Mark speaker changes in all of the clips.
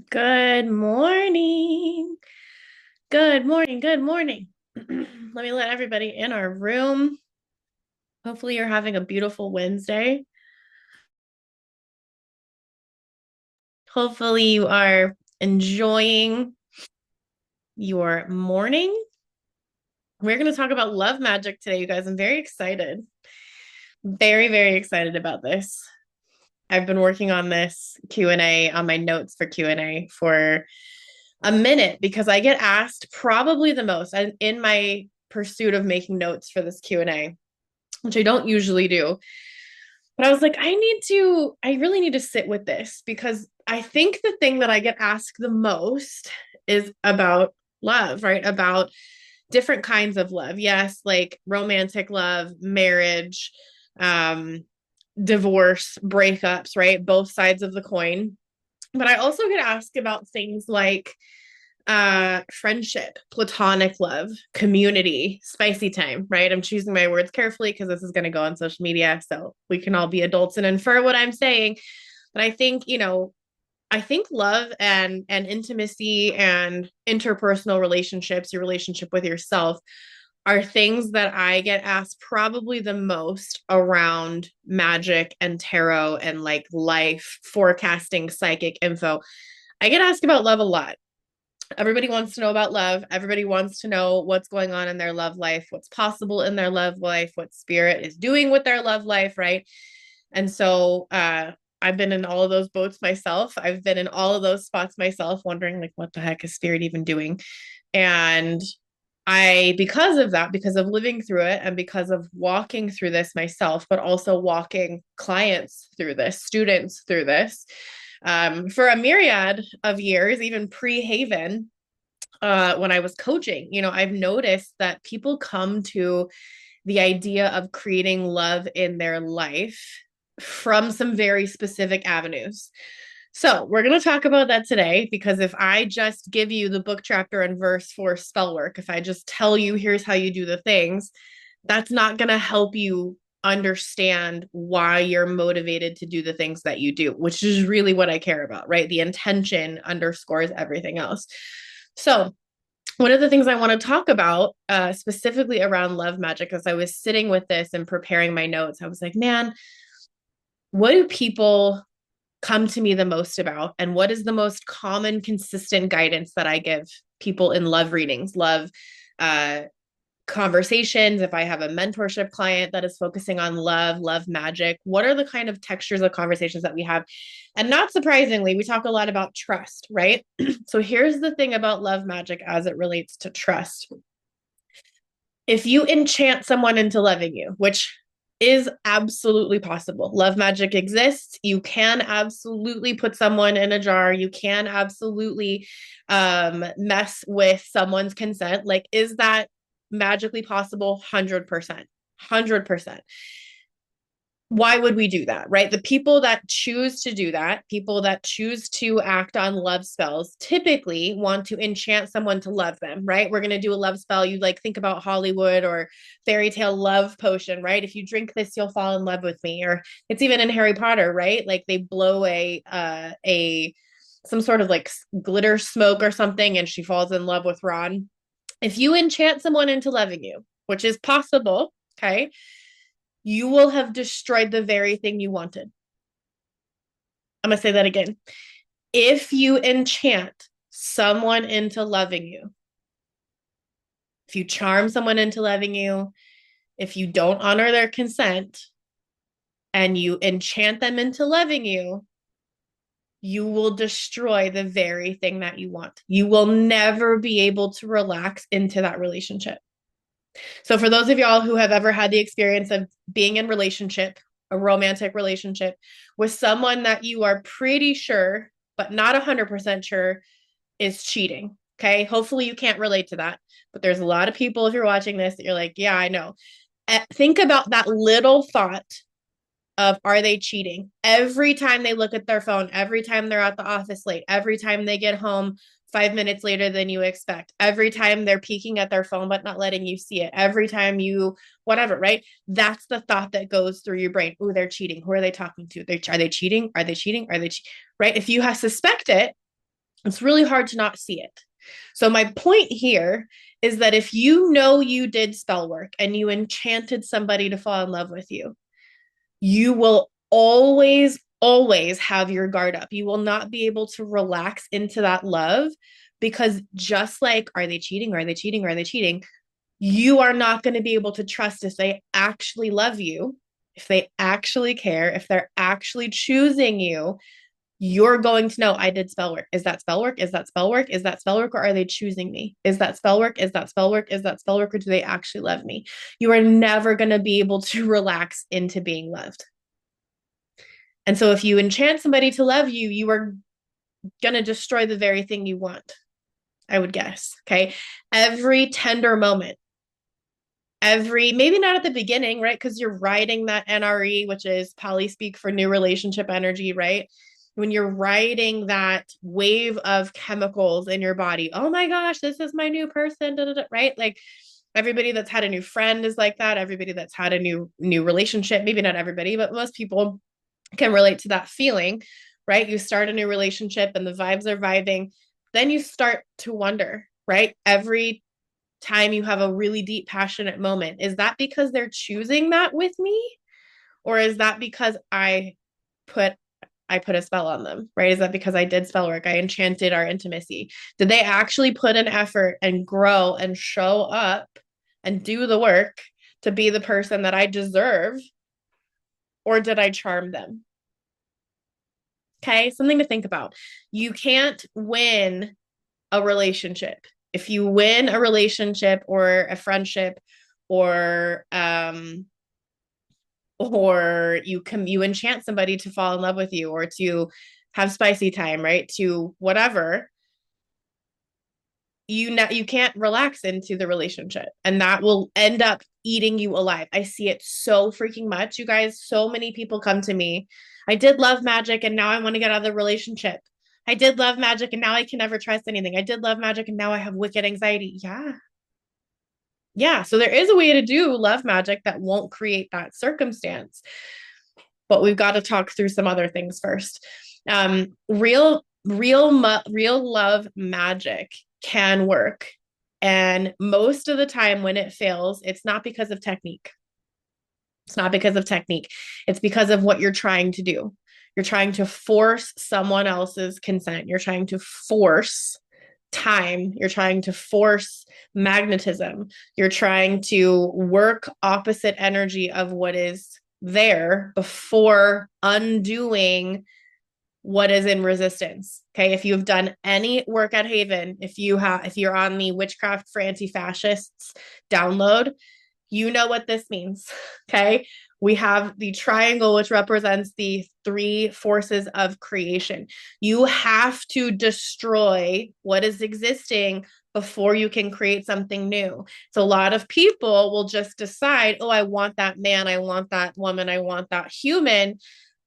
Speaker 1: Good morning. Good morning. Good morning. Let me let everybody in our room. Hopefully, you're having a beautiful Wednesday. Hopefully, you are enjoying your morning. We're going to talk about love magic today, you guys. I'm very excited. Very, very excited about this. I've been working on this Q&A on my notes for Q&A for a minute because I get asked probably the most in my pursuit of making notes for this Q&A, which I don't usually do. But I was like, I really need to sit with this because I think the thing that I get asked the most is about love, right? About different kinds of love. Yes, like romantic love, marriage, um, divorce, breakups, right? Both sides of the coin. But I also get asked about things like friendship, platonic love, community, spicy time, right? I'm choosing my words carefully because this is going to go on social media, so we can all be adults and infer what I'm saying. But I think, I think love and intimacy and interpersonal relationships, your relationship with yourself, are things that I get asked probably the most around magic and tarot and like life forecasting, psychic info. I get asked about love a lot. Everybody wants to know about love. Everybody wants to know what's going on in their love life, what's possible in their love life, what spirit is doing with their love life, right? And so I've been in all of those boats myself. I've been in all of those spots myself, wondering like what the heck is spirit even doing? And because of that, because of living through it and because of walking through this myself, but also walking clients through this, students through this, for a myriad of years, even pre-Haven, when I was coaching, I've noticed that people come to the idea of creating love in their life from some very specific avenues. So, we're going to talk about that today because if I just give you the book, chapter, and verse for spell work, if I just tell you, here's how you do the things, that's not going to help you understand why you're motivated to do the things that you do, which is really what I care about, right? The intention underscores everything else. So, one of the things I want to talk about specifically around love magic, as I was sitting with this and preparing my notes, I was like, man, what do people come to me the most about? And what is the most common, consistent guidance that I give people in love readings, love uh, conversations? If I have a mentorship client that is focusing on love, love magic, what are the kind of textures of conversations that we have? And not surprisingly, we talk a lot about trust, right? So here's the thing about love magic as it relates to trust. If you enchant someone into loving you, which is absolutely possible. Love magic exists. You can absolutely put someone in a jar. You can absolutely mess with someone's consent. Like, is that magically possible? 100%. 100%. Why would we do that, right? The people that choose to do that, people that choose to act on love spells, typically want to enchant someone to love them, right? We're going to do a love spell. You like think about Hollywood or fairy tale love potion, right? If you drink this, you'll fall in love with me. Or it's even in Harry Potter, right? Like they blow a some sort of like glitter smoke or something, and she falls in love with Ron. If you enchant someone into loving you, which is possible, okay, you will have destroyed the very thing you wanted. I'm going to say that again. If you enchant someone into loving you, if you charm someone into loving you, if you don't honor their consent and you enchant them into loving you, you will destroy the very thing that you want. You will never be able to relax into that relationship. So for those of y'all who have ever had the experience of being in relationship, a romantic relationship with someone that you are pretty sure, but not 100% sure is cheating. Okay. Hopefully you can't relate to that, but there's a lot of people, if you're watching this, that you're like, yeah, I know. Think about that little thought of are they cheating? Every time they look at their phone, every time they're at the office late, every time they get home 5 minutes later than you expect, every time they're peeking at their phone but not letting you see it, every time you whatever, right? That's the thought that goes through your brain. Oh, they're cheating. Who are they talking to? Are they cheating? Are they cheating? Are they right? If you have suspect it, It's really hard to not see it. So my point here is that if you know you did spell work and you enchanted somebody to fall in love with you, you will always have your guard up. You will not be able to relax into that love because just like, are they cheating? Are they cheating? Are they cheating? You are not going to be able to trust if they actually love you, if they actually care, if they're actually choosing you. You're going to know I did spell work. Is that spell work? Is that spell work? Is that spell work? Or are they choosing me? Is that spell work? Is that spell work? Is that spell work? Or do they actually love me? You are never going to be able to relax into being loved. And so if you enchant somebody to love you, you are going to destroy the very thing you want, I would guess. Okay. Every tender moment, maybe not at the beginning, right? Because you're riding that NRE, which is poly speak for new relationship energy, right? When you're riding that wave of chemicals in your body, oh my gosh, this is my new person, da, da, da, right? Like everybody that's had a new friend is like that. Everybody that's had a new relationship, maybe not everybody, but most people can relate to that feeling, right? You start a new relationship and the vibes are vibing. Then you start to wonder, right? Every time you have a really deep, passionate moment, is that because they're choosing that with me? Or is that because put I put a spell on them, right? Is that because I did spell work? I enchanted our intimacy. Did they actually put an effort and grow and show up and do the work to be the person that I deserve? Or did I charm them? Okay, something to think about. You can't win a relationship. If you win a relationship or a friendship or you enchant somebody to fall in love with you or to have spicy time, right? To whatever, you can't relax into the relationship and that will end up eating you alive. I see it so freaking much, you guys. So many people come to me. I did love magic and now I want to get out of the relationship. I did love magic and now I can never trust anything. I did love magic and now I have wicked anxiety. Yeah. Yeah. So there is a way to do love magic that won't create that circumstance. But we've got to talk through some other things first. Real love magic can work. And most of the time when it fails, it's not because of technique. It's not because of technique. It's because of what you're trying to do. You're trying to force someone else's consent. You're trying to force time. You're trying to force magnetism. You're trying to work opposite energy of what is there before undoing what is in resistance. Okay. If you've done any work at Haven, if you're on the Witchcraft for Anti-Fascists download, you know what this means. Okay. We have the triangle, which represents the three forces of creation. You have to destroy what is existing before you can create something new. So a lot of people will just decide, oh, I want that man, I want that woman, I want that human.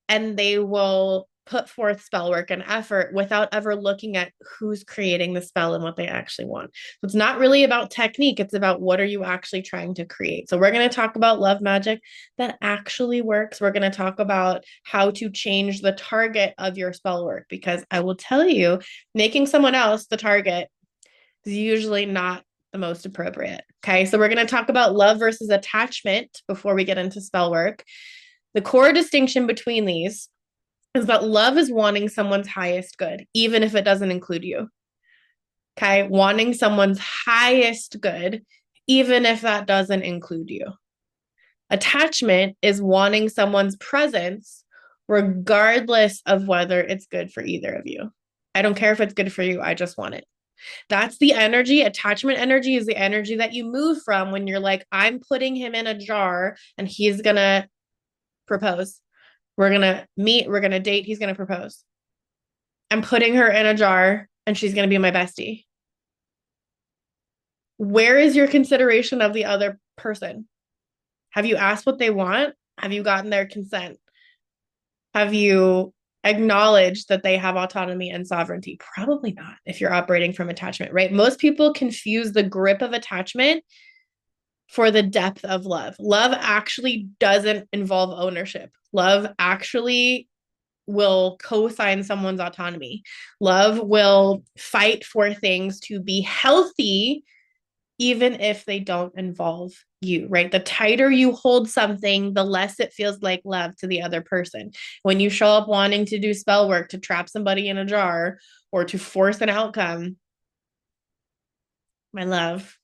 Speaker 1: And they will put forth spell work and effort without ever looking at who's creating the spell and what they actually want. So it's not really about technique. It's about what are you actually trying to create. So we're going to talk about love magic that actually works. We're going to talk about how to change the target of your spell work, because I will tell you, making someone else the target is usually not the most appropriate. Okay. So we're going to talk about love versus attachment before we get into spell work. The core distinction between these is that love is wanting someone's highest good, even if it doesn't include you. Okay. Wanting someone's highest good, even if that doesn't include you. Attachment is wanting someone's presence, regardless of whether it's good for either of you. I don't care if it's good for you. I just want it. That's the energy. Attachment energy is the energy that you move from when you're like, I'm putting him in a jar and he's going to propose. We're going to meet, we're going to date, he's going to propose. I'm putting her in a jar and she's going to be my bestie. Where is your consideration of the other person? Have you asked what they want? Have you gotten their consent? Have you acknowledged that they have autonomy and sovereignty? Probably not if you're operating from attachment, right? Most people confuse the grip of attachment for the depth of love. Love actually doesn't involve ownership. Love actually will co-sign someone's autonomy. Love will fight for things to be healthy even if they don't involve you, right? The tighter you hold something, the less it feels like love to the other person. When you show up wanting to do spell work to trap somebody in a jar or to force an outcome, my love,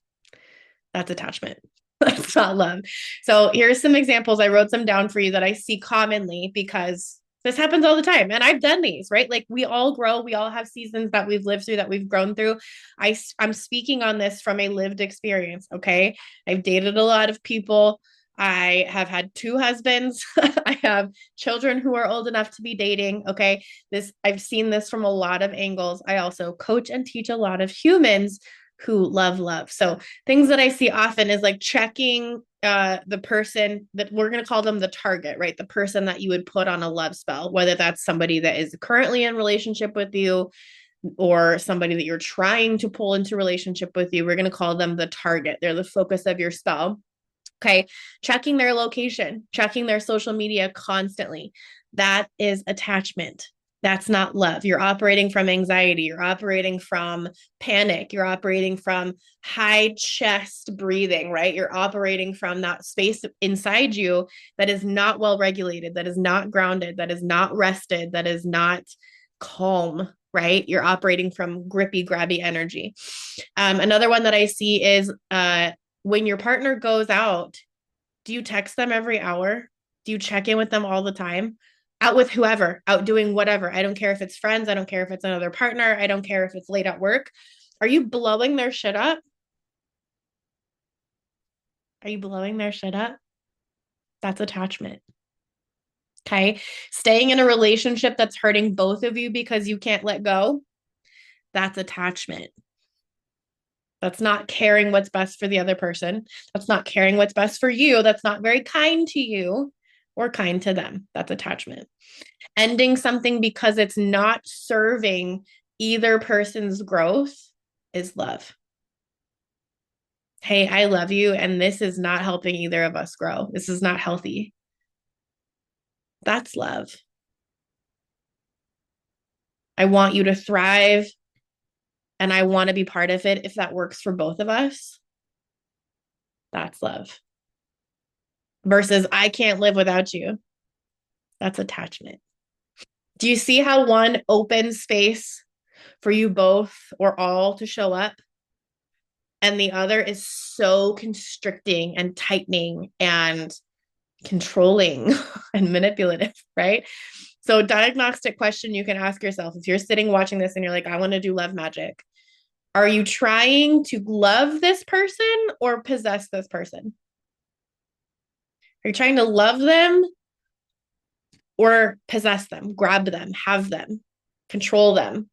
Speaker 1: that's attachment. That's not love. So here's some examples. I wrote some down for you that I see commonly because this happens all the time. And I've done these, right? Like we all grow, we all have seasons that we've lived through, that we've grown through. I'm speaking on this from a lived experience. Okay. I've dated a lot of people. I have had two husbands. I have children who are old enough to be dating. Okay. I've seen this from a lot of angles. I also coach and teach a lot of humans who love. So things that I see often is like checking the person that we're going to call them the target, right? The person that you would put on a love spell, whether that's somebody that is currently in relationship with you or somebody that you're trying to pull into relationship with you. We're going to call them the target. They're the focus of your spell. Okay. Checking their location, checking their social media constantly. That is attachment. That's not love. You're operating from anxiety. You're operating from panic. You're operating from high chest breathing, right? You're operating from that space inside you that is not well regulated, that is not grounded, that is not rested, that is not calm, right? You're operating from grippy, grabby energy. Another one that I see is when your partner goes out, do you text them every hour? Do you check in with them all the time? Out with whoever, out doing whatever. I don't care if it's friends. I don't care if it's another partner. I don't care if it's late at work. Are you blowing their shit up? Are you blowing their shit up? That's attachment. Okay. Staying in a relationship that's hurting both of you because you can't let go. That's attachment. That's not caring what's best for the other person. That's not caring what's best for you. That's not very kind to you or kind to them. That's attachment. Ending something because it's not serving either person's growth is love. Hey, I love you, and this is not helping either of us grow. This is not healthy. That's love. I want you to thrive, and I want to be part of it if that works for both of us. That's love. Versus, I can't live without you. That's attachment. Do you see how one opens space for you both or all to show up? And the other is so constricting and tightening and controlling and manipulative, right? So, diagnostic question you can ask yourself if you're sitting watching this and you're like, I want to do love magic. Are you trying to love this person or possess this person? Are you trying to love them or possess them, grab them, have them, control them?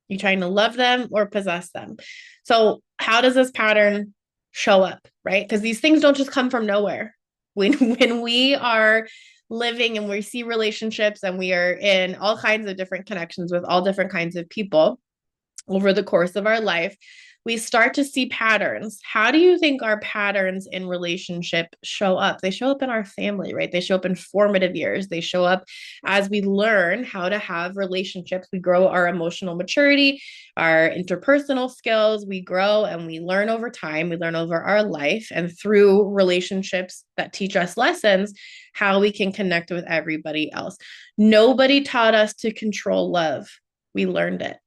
Speaker 1: You trying to love them or possess them? So how does this pattern show up, right? Because these things don't just come from nowhere. When we are living and we see relationships and we are in all kinds of different connections with all different kinds of people over the course of our life, we start to see patterns. How do you think our patterns in relationship show up? They show up in our family, right? They show up in formative years. They show up as we learn how to have relationships. We grow our emotional maturity, our interpersonal skills. We grow and we learn over time. We learn over our life and through relationships that teach us lessons, how we can connect with everybody else. Nobody taught us to control love. We learned it.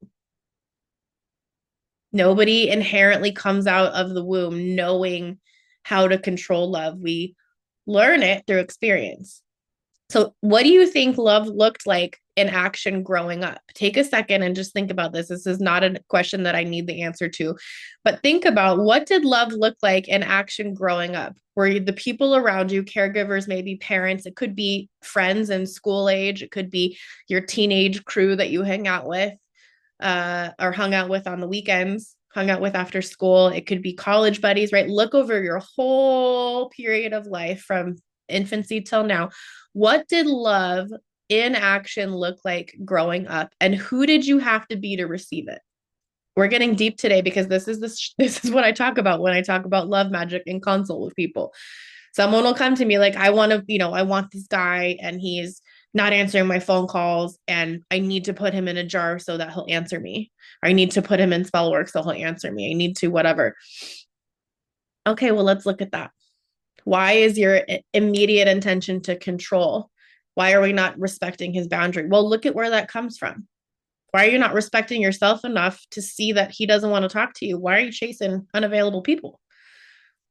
Speaker 1: Nobody inherently comes out of the womb knowing how to control love. We learn it through experience. So, what do you think love looked like in action growing up? Take a second and just think about this. This is not a question that I need the answer to, but think about what did love look like in action growing up? Were the people around you, caregivers, maybe parents, it could be friends in school age, it could be your teenage crew that you hang out with, or hung out with on the weekends, hung out with after school. It could be college buddies, right? Look over your whole period of life from infancy till now. What did love in action look like growing up? And who did you have to be to receive it? We're getting deep today because this is what I talk about when I talk about love magic and consult with people. Someone will come to me like, I want to, I want this guy and he's not answering my phone calls and I need to put him in a jar so that he'll answer me. Or I need to put him in spell work so he'll answer me. I need to whatever. Okay, well, let's look at that. Why is your immediate intention to control? Why are we not respecting his boundary? Well, look at where that comes from. Why are you not respecting yourself enough to see that he doesn't want to talk to you? Why are you chasing unavailable people?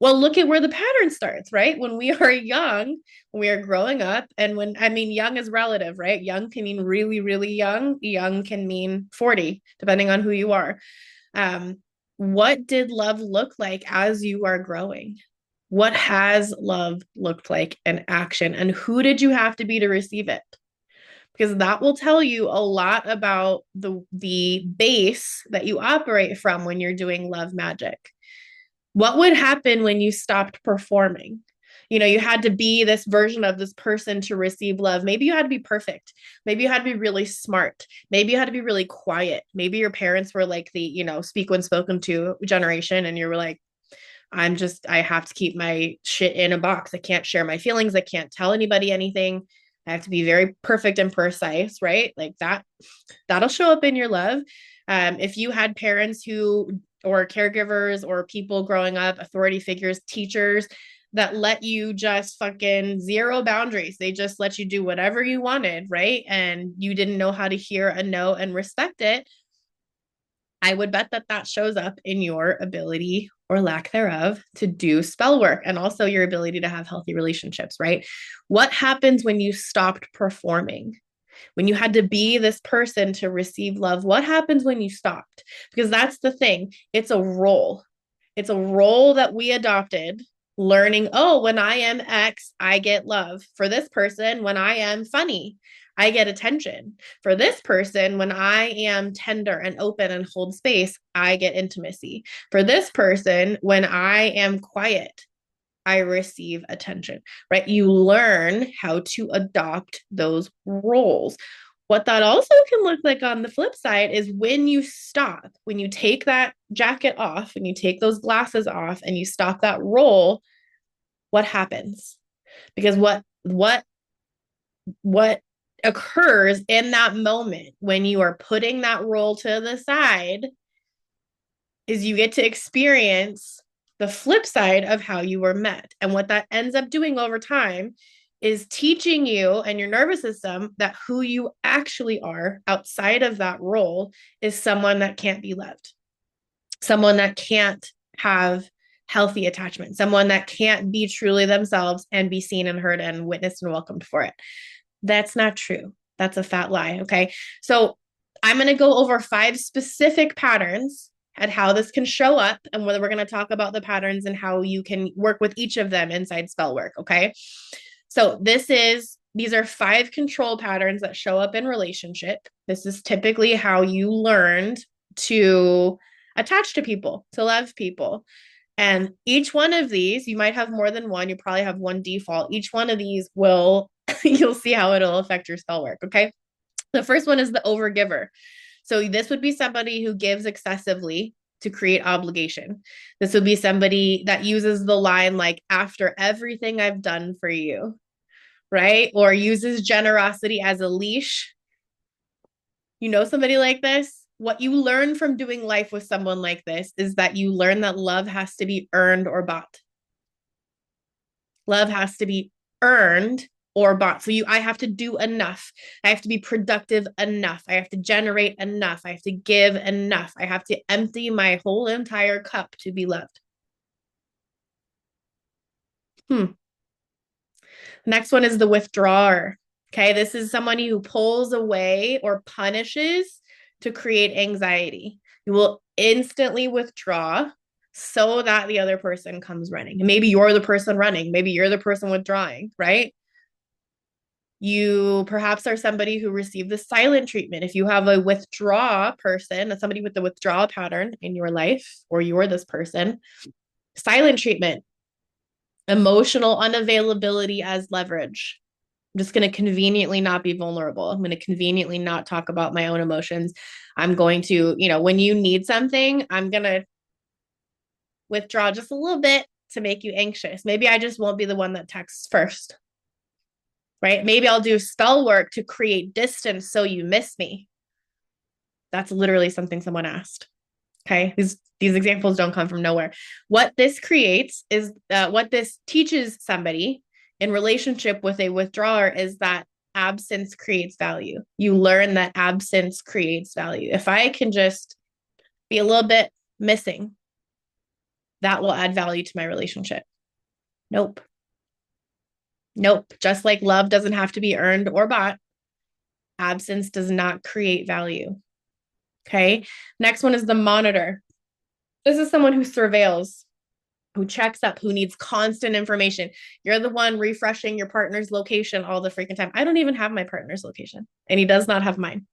Speaker 1: Well, look at where the pattern starts, right? When we are young, when we are growing up, and when, I mean, young is relative, right? Young can mean really, really young. Young can mean 40, depending on who you are. Um, what did love look like as you are growing? What has love looked like in action? And who did you have to be to receive it? Because that will tell you a lot about the base that you operate from when you're doing love magic. What would happen when you stopped performing? You had to be this version of this person to receive love. Maybe you had to be perfect. Maybe you had to be really smart. Maybe you had to be really quiet. Maybe your parents were like the, speak when spoken to generation, and you were like, I have to keep my shit in a box. I can't share my feelings. I can't tell anybody anything. I have to be very perfect and precise, right? Like that'll show up in your love. If you had parents or caregivers or people growing up, authority figures, teachers that let you just fucking zero boundaries. They just let you do whatever you wanted, right? And you didn't know how to hear a no and respect it. I would bet that shows up in your ability or lack thereof to do spell work and also your ability to have healthy relationships, right? What happens when you stopped performing? When you had to be this person to receive love, what happens when you stopped? Because that's the thing. It's a role. It's a role that we adopted, learning, oh, when I am X, I get love. For this person, when I am funny, I get attention. For this person, when I am tender and open and hold space, I get intimacy. For this person, when I am quiet, I receive attention, right? You learn how to adopt those roles. What that also can look like on the flip side is when you stop, when you take that jacket off, and you take those glasses off and you stop that role, what happens? Because what occurs in that moment when you are putting that role to the side is you get to experience the flip side of how you were met. And what that ends up doing over time is teaching you and your nervous system that who you actually are outside of that role is someone that can't be loved, someone that can't have healthy attachment, someone that can't be truly themselves and be seen and heard and witnessed and welcomed for it. That's not true. That's a fat lie. Okay. So I'm going to go over 5 specific patterns and how this can show up, and whether we're going to talk about the patterns and how you can work with each of them inside spell work. Okay. So these are 5 control patterns that show up in relationship. This is typically how you learned to attach to people, to love people. And each one of these, you might have more than one. You probably have one default. Each one of these you'll see how it'll affect your spell work. Okay. The first one is the overgiver. So this would be somebody who gives excessively to create obligation. This would be somebody that uses the line like, after everything I've done for you, right? Or uses generosity as a leash. Somebody like this? What you learn from doing life with someone like this is that you learn that love has to be earned or bought. Love has to be earned or bought. So I have to do enough. I have to be productive enough. I have to generate enough. I have to give enough. I have to empty my whole entire cup to be loved. Next one is the withdrawer. Okay, this is somebody who pulls away or punishes to create anxiety. You will instantly withdraw so that the other person comes running. And maybe you're the person running. Maybe you're the person withdrawing, right? You perhaps are somebody who received the silent treatment. If you have a withdraw person, somebody with the withdrawal pattern in your life, or you're this person, silent treatment, emotional unavailability as leverage. I'm just going to conveniently not be vulnerable. I'm going to conveniently not talk about my own emotions. I'm going to, when you need something, I'm going to withdraw just a little bit to make you anxious. Maybe I just won't be the one that texts first, right? Maybe I'll do spell work to create distance so you miss me. That's literally something someone asked. Okay. These examples don't come from nowhere. What this creates is what this teaches somebody in relationship with a withdrawer is that absence creates value. You learn that absence creates value. If I can just be a little bit missing, that will add value to my relationship. Nope. Nope. Just like love doesn't have to be earned or bought, absence does not create value. Okay. Next one is the monitor. This is someone who surveils, who checks up, who needs constant information. You're the one refreshing your partner's location all the freaking time. I don't even have my partner's location, and he does not have mine.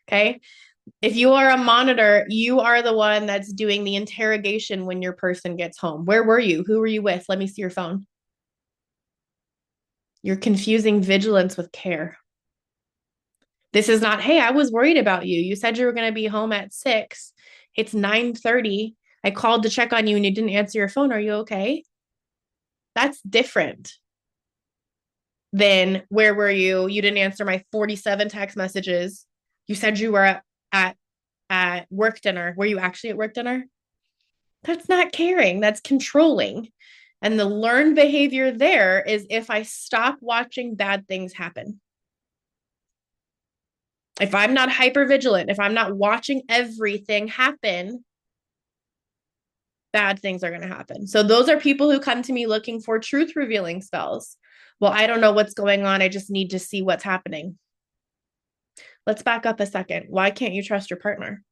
Speaker 1: Okay. If you are a monitor, you are the one that's doing the interrogation when your person gets home. Where were you? Who were you with? Let me see your phone. You're confusing vigilance with care. This is not, hey, I was worried about you. You said you were going to be home at 6. It's 9:30. I called to check on you and you didn't answer your phone. Are you okay? That's different than where were you? You didn't answer my 47 text messages. You said you were at work dinner. Were you actually at work dinner? That's not caring. That's controlling. And the learned behavior there is if I stop watching bad things happen. If I'm not hyper vigilant, if I'm not watching everything happen, bad things are going to happen. So those are people who come to me looking for truth revealing spells. Well, I don't know what's going on. I just need to see what's happening. Let's back up a second. Why can't you trust your partner?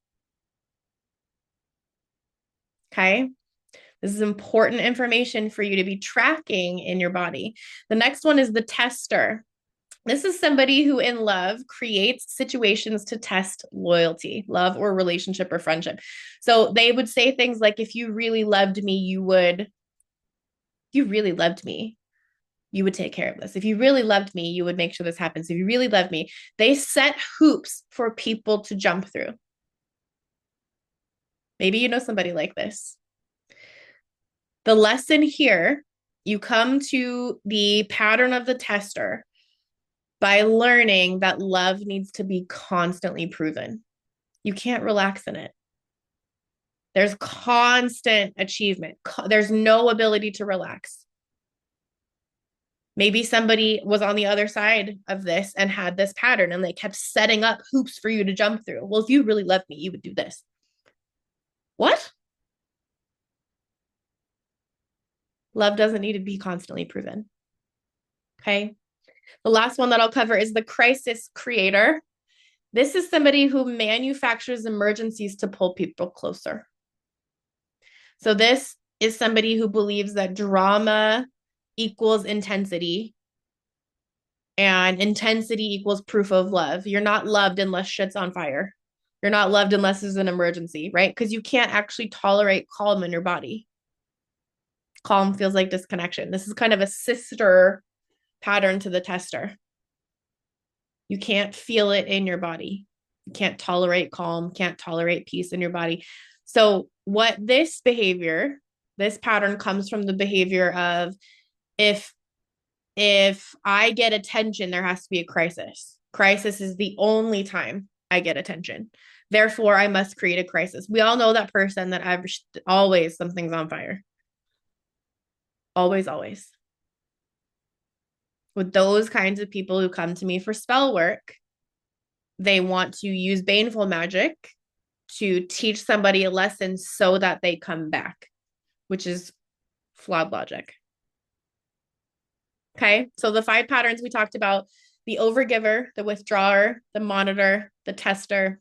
Speaker 1: Okay. This is important information for you to be tracking in your body. The next one is the tester. This is somebody who in love creates situations to test loyalty, love or relationship or friendship. So they would say things like, if you really loved me, you would take care of this. If you really loved me, you would make sure this happens. If you really loved me, they set hoops for people to jump through. Maybe you know somebody like this. The lesson here, you come to the pattern of the tester by learning that love needs to be constantly proven. You can't relax in it. There's constant achievement. There's no ability to relax. Maybe somebody was on the other side of this and had this pattern and they kept setting up hoops for you to jump through. Well, if you really loved me, you would do this. What? Love doesn't need to be constantly proven. Okay. The last one that I'll cover is the crisis creator. This is somebody who manufactures emergencies to pull people closer. So this is somebody who believes that drama equals intensity and intensity equals proof of love. You're not loved unless shit's on fire. You're not loved unless there's an emergency, right? Because you can't actually tolerate calm in your body. Calm feels like disconnection. This is kind of a sister pattern to the tester. You can't feel it in your body. You can't tolerate calm, can't tolerate peace in your body. So what this pattern comes from the behavior of if I get attention, there has to be a crisis. Crisis is the only time I get attention. Therefore, I must create a crisis. We all know that person that always something's on fire. Always, always. With those kinds of people who come to me for spell work, they want to use baneful magic to teach somebody a lesson so that they come back, which is flawed logic. Okay, so the 5 patterns we talked about, the overgiver, the withdrawer, the monitor, the tester,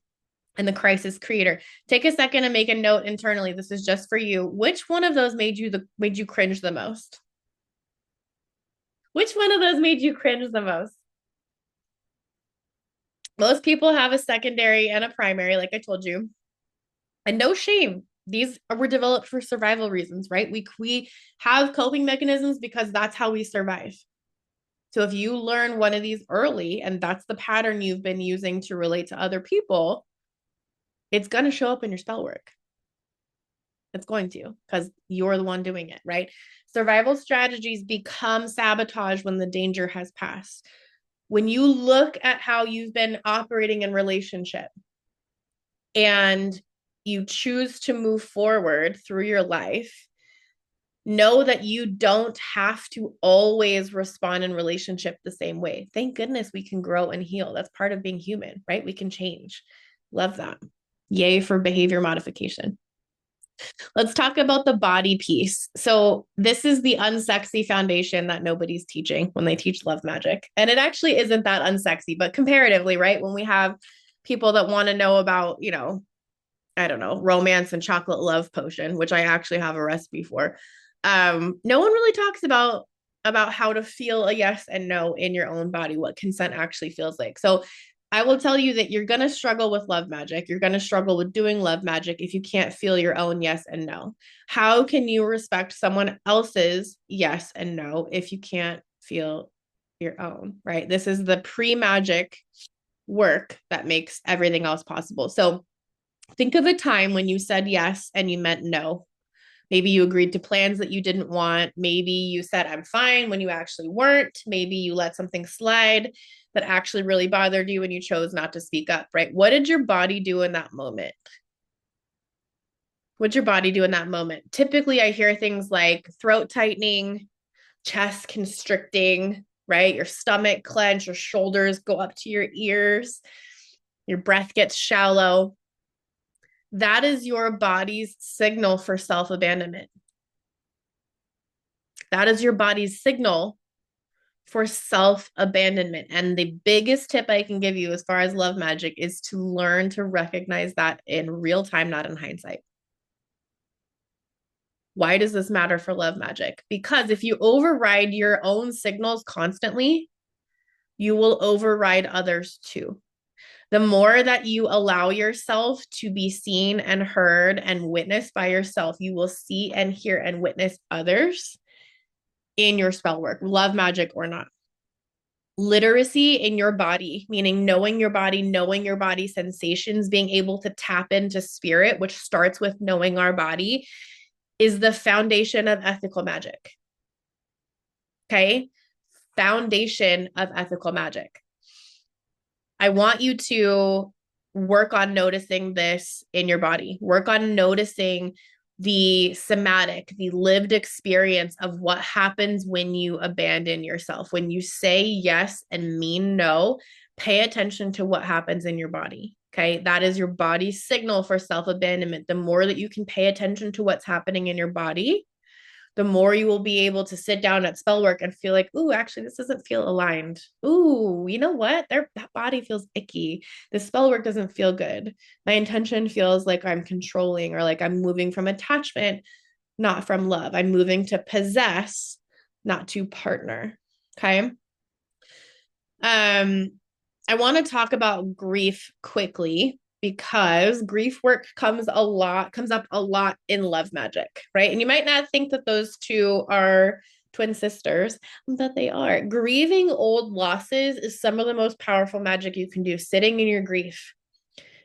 Speaker 1: and the crisis creator. Take a second and make a note internally. This is just for you. Which one of those made you cringe the most? Which one of those made you cringe the most? Most people have a secondary and a primary, like I told you. And no shame. These were developed for survival reasons, right? We have coping mechanisms because that's how we survive. So if you learn one of these early and that's the pattern you've been using to relate to other people, it's going to show up in your spell work. It's going to, because you're the one doing it, right? Survival strategies become sabotage when the danger has passed. When you look at how you've been operating in relationship and you choose to move forward through your life, know that you don't have to always respond in relationship the same way. Thank goodness we can grow and heal. That's part of being human, right? We can change. Love that. Yay for behavior modification. Let's talk about the body piece. So, this is the unsexy foundation that nobody's teaching when they teach love magic. And it actually isn't that unsexy, but comparatively, right? When we have people that want to know about, I don't know, romance and chocolate love potion, which I actually have a recipe for. No one really talks about how to feel a yes and no in your own body, what consent actually feels like. So I will tell you that you're going to struggle with love magic. You're going to struggle with doing love magic if you can't feel your own yes and no. How can you respect someone else's yes and no if you can't feel your own, right? This is the pre-magic work that makes everything else possible. So think of a time when you said yes and you meant no. Maybe you agreed to plans that you didn't want. Maybe you said, I'm fine when you actually weren't. Maybe you let something slide that actually really bothered you and you chose not to speak up, right? What did your body do in that moment? What'd your body do in that moment? Typically, I hear things like throat tightening, chest constricting, right? Your stomach clench, your shoulders go up to your ears, your breath gets shallow. That is your body's signal for self-abandonment. That is your body's signal for self-abandonment. And the biggest tip I can give you as far as love magic is to learn to recognize that in real time, not in hindsight. Why does this matter for love magic? Because if you override your own signals constantly, you will override others too. The more that you allow yourself to be seen and heard and witnessed by yourself, you will see and hear and witness others in your spell work, love magic or not. Literacy in your body, meaning knowing your body sensations, being able to tap into spirit, which starts with knowing our body, is the foundation of ethical magic. Okay? Foundation of ethical magic. I want you to work on noticing this in your body. Work on noticing the somatic, the lived experience of what happens when you abandon yourself. When you say yes and mean no, pay attention to what happens in your body. Okay. That is your body's signal for self abandonment. The more that you can pay attention to what's happening in your body, the more you will be able to sit down at spell work and feel like, ooh, actually, this doesn't feel aligned. Ooh, you know what? That body feels icky. The spell work doesn't feel good. My intention feels like I'm controlling or like I'm moving from attachment, not from love. I'm moving to possess, not to partner. Okay. I want to talk about grief quickly because grief work comes up a lot in love magic, right? And you might not think that those two are twin sisters, but they are. Grieving old losses is some of the most powerful magic you can do. Sitting in your grief.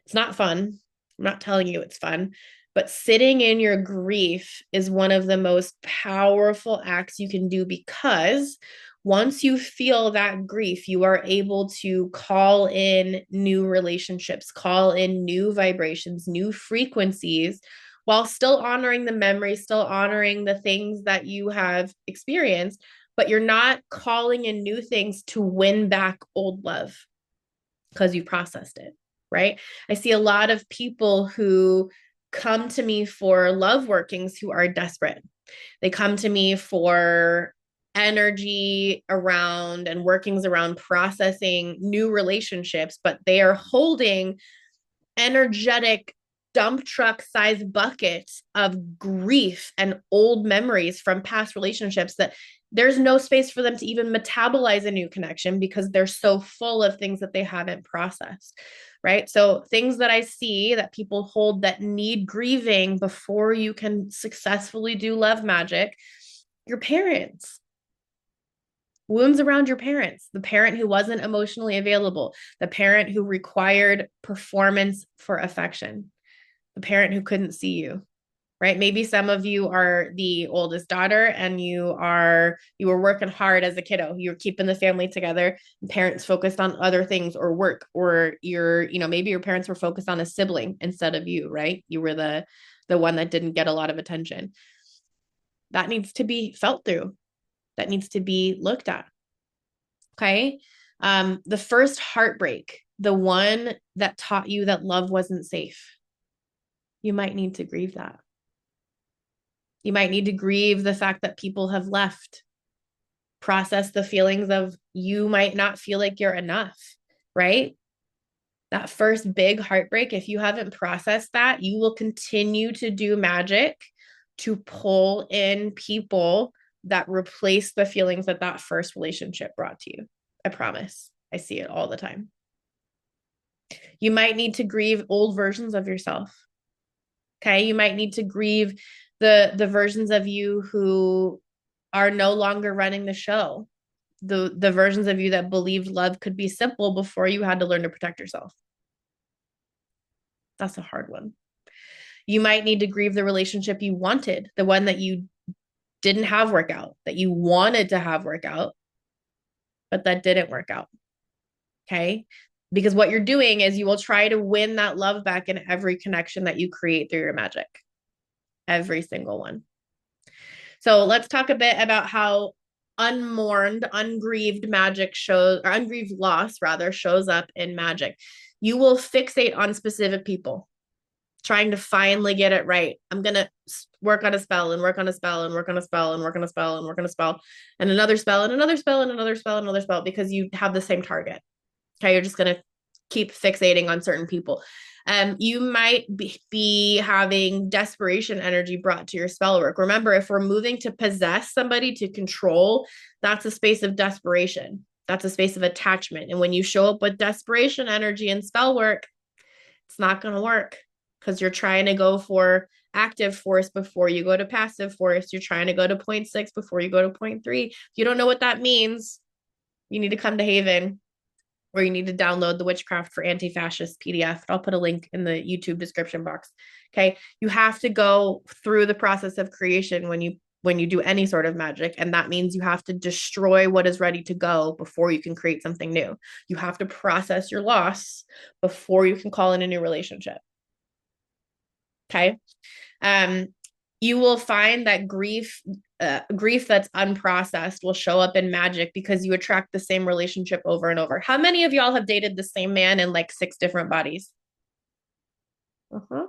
Speaker 1: It's not fun. I'm not telling you it's fun, but sitting in your grief is one of the most powerful acts you can do because once you feel that grief, you are able to call in new relationships, call in new vibrations, new frequencies, while still honoring the memories, still honoring the things that you have experienced, but you're not calling in new things to win back old love because you processed it, right? I see a lot of people who come to me for love workings who are desperate. They come to me for energy around and workings around processing new relationships, but they are holding energetic dump truck size buckets of grief and old memories from past relationships that there's no space for them to even metabolize a new connection because they're so full of things that they haven't processed, right? So things that I see that people hold that need grieving before you can successfully do love magic, your parents, wounds around your parents, the parent who wasn't emotionally available, the parent who required performance for affection, the parent who couldn't see you, right? Maybe some of you are the oldest daughter and you were working hard as a kiddo. You're keeping the family together. Parents focused on other things or work, or maybe your parents were focused on a sibling instead of you, right? You were the one that didn't get a lot of attention. That needs to be felt through. That needs to be looked at. Okay. The first heartbreak, the one that taught you that love wasn't safe, you might need to grieve that. You might need to grieve the fact that people have left, process the feelings of you might not feel like you're enough, right? That first big heartbreak, if you haven't processed that, you will continue to do magic to pull in people that replace the feelings that that first relationship brought to you. I promise. I see it all the time. You might need to grieve old versions of yourself. Okay. You might need to grieve the versions of you who are no longer running the show. The versions of you that believed love could be simple before you had to learn to protect yourself. That's a hard one. You might need to grieve the relationship you wanted, the one that you didn't have work out, that you wanted to have work out, but that didn't work out. Okay. Because what you're doing is you will try to win that love back in every connection that you create through your magic. Every single one. So let's talk a bit about how unmourned, ungrieved magic shows, or ungrieved loss rather, shows up in magic. You will fixate on specific people, trying to finally get it right. I'm going to work on a spell and work on a spell and work on a spell and work on a spell and work on a spell and another spell and another spell and another spell and another spell because you have the same target. Okay. You're just going to keep fixating on certain people. You might be having desperation energy brought to your spell work. Remember, if we're moving to possess somebody, to control, that's a space of desperation. That's a space of attachment. And when you show up with desperation energy in spell work, it's not going to work because you're trying to go for active force before you go to passive force. You're trying to go to 0.6 before you go to 0.3. If you don't know what that means, you need to come to Haven, or you need to download the Witchcraft for Anti-Fascist PDF. I'll put a link in the YouTube description box. Okay. You have to go through the process of creation when you do any sort of magic. And that means you have to destroy what is ready to go before you can create something new. You have to process your loss before you can call in a new relationship. Okay. You will find that grief that's unprocessed will show up in magic because you attract the same relationship over and over. How many of y'all have dated the same man in like 6 different bodies? Uh-huh.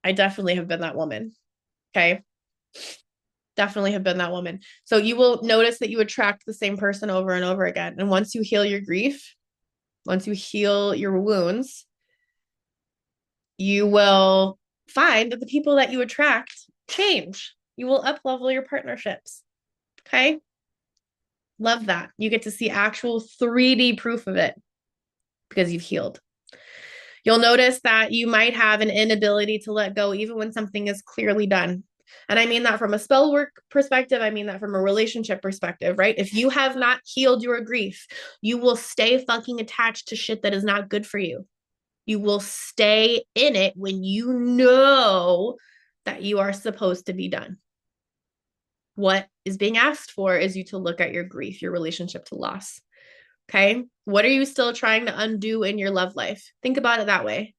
Speaker 1: I definitely have been that woman. Okay. Definitely have been that woman. So you will notice that you attract the same person over and over again. And once you heal your grief, once you heal your wounds, you will find that the people that you attract change. You will up level your partnerships. Okay. Love that. You get to see actual 3D proof of it because you've healed. You'll notice that you might have an inability to let go even when something is clearly done. And I mean that from a spell work perspective. I mean that from a relationship perspective, right? If you have not healed your grief, you will stay fucking attached to shit that is not good for you. You will stay in it when you know that you are supposed to be done. What is being asked for is you to look at your grief, your relationship to loss. Okay. What are you still trying to undo in your love life? Think about it that way.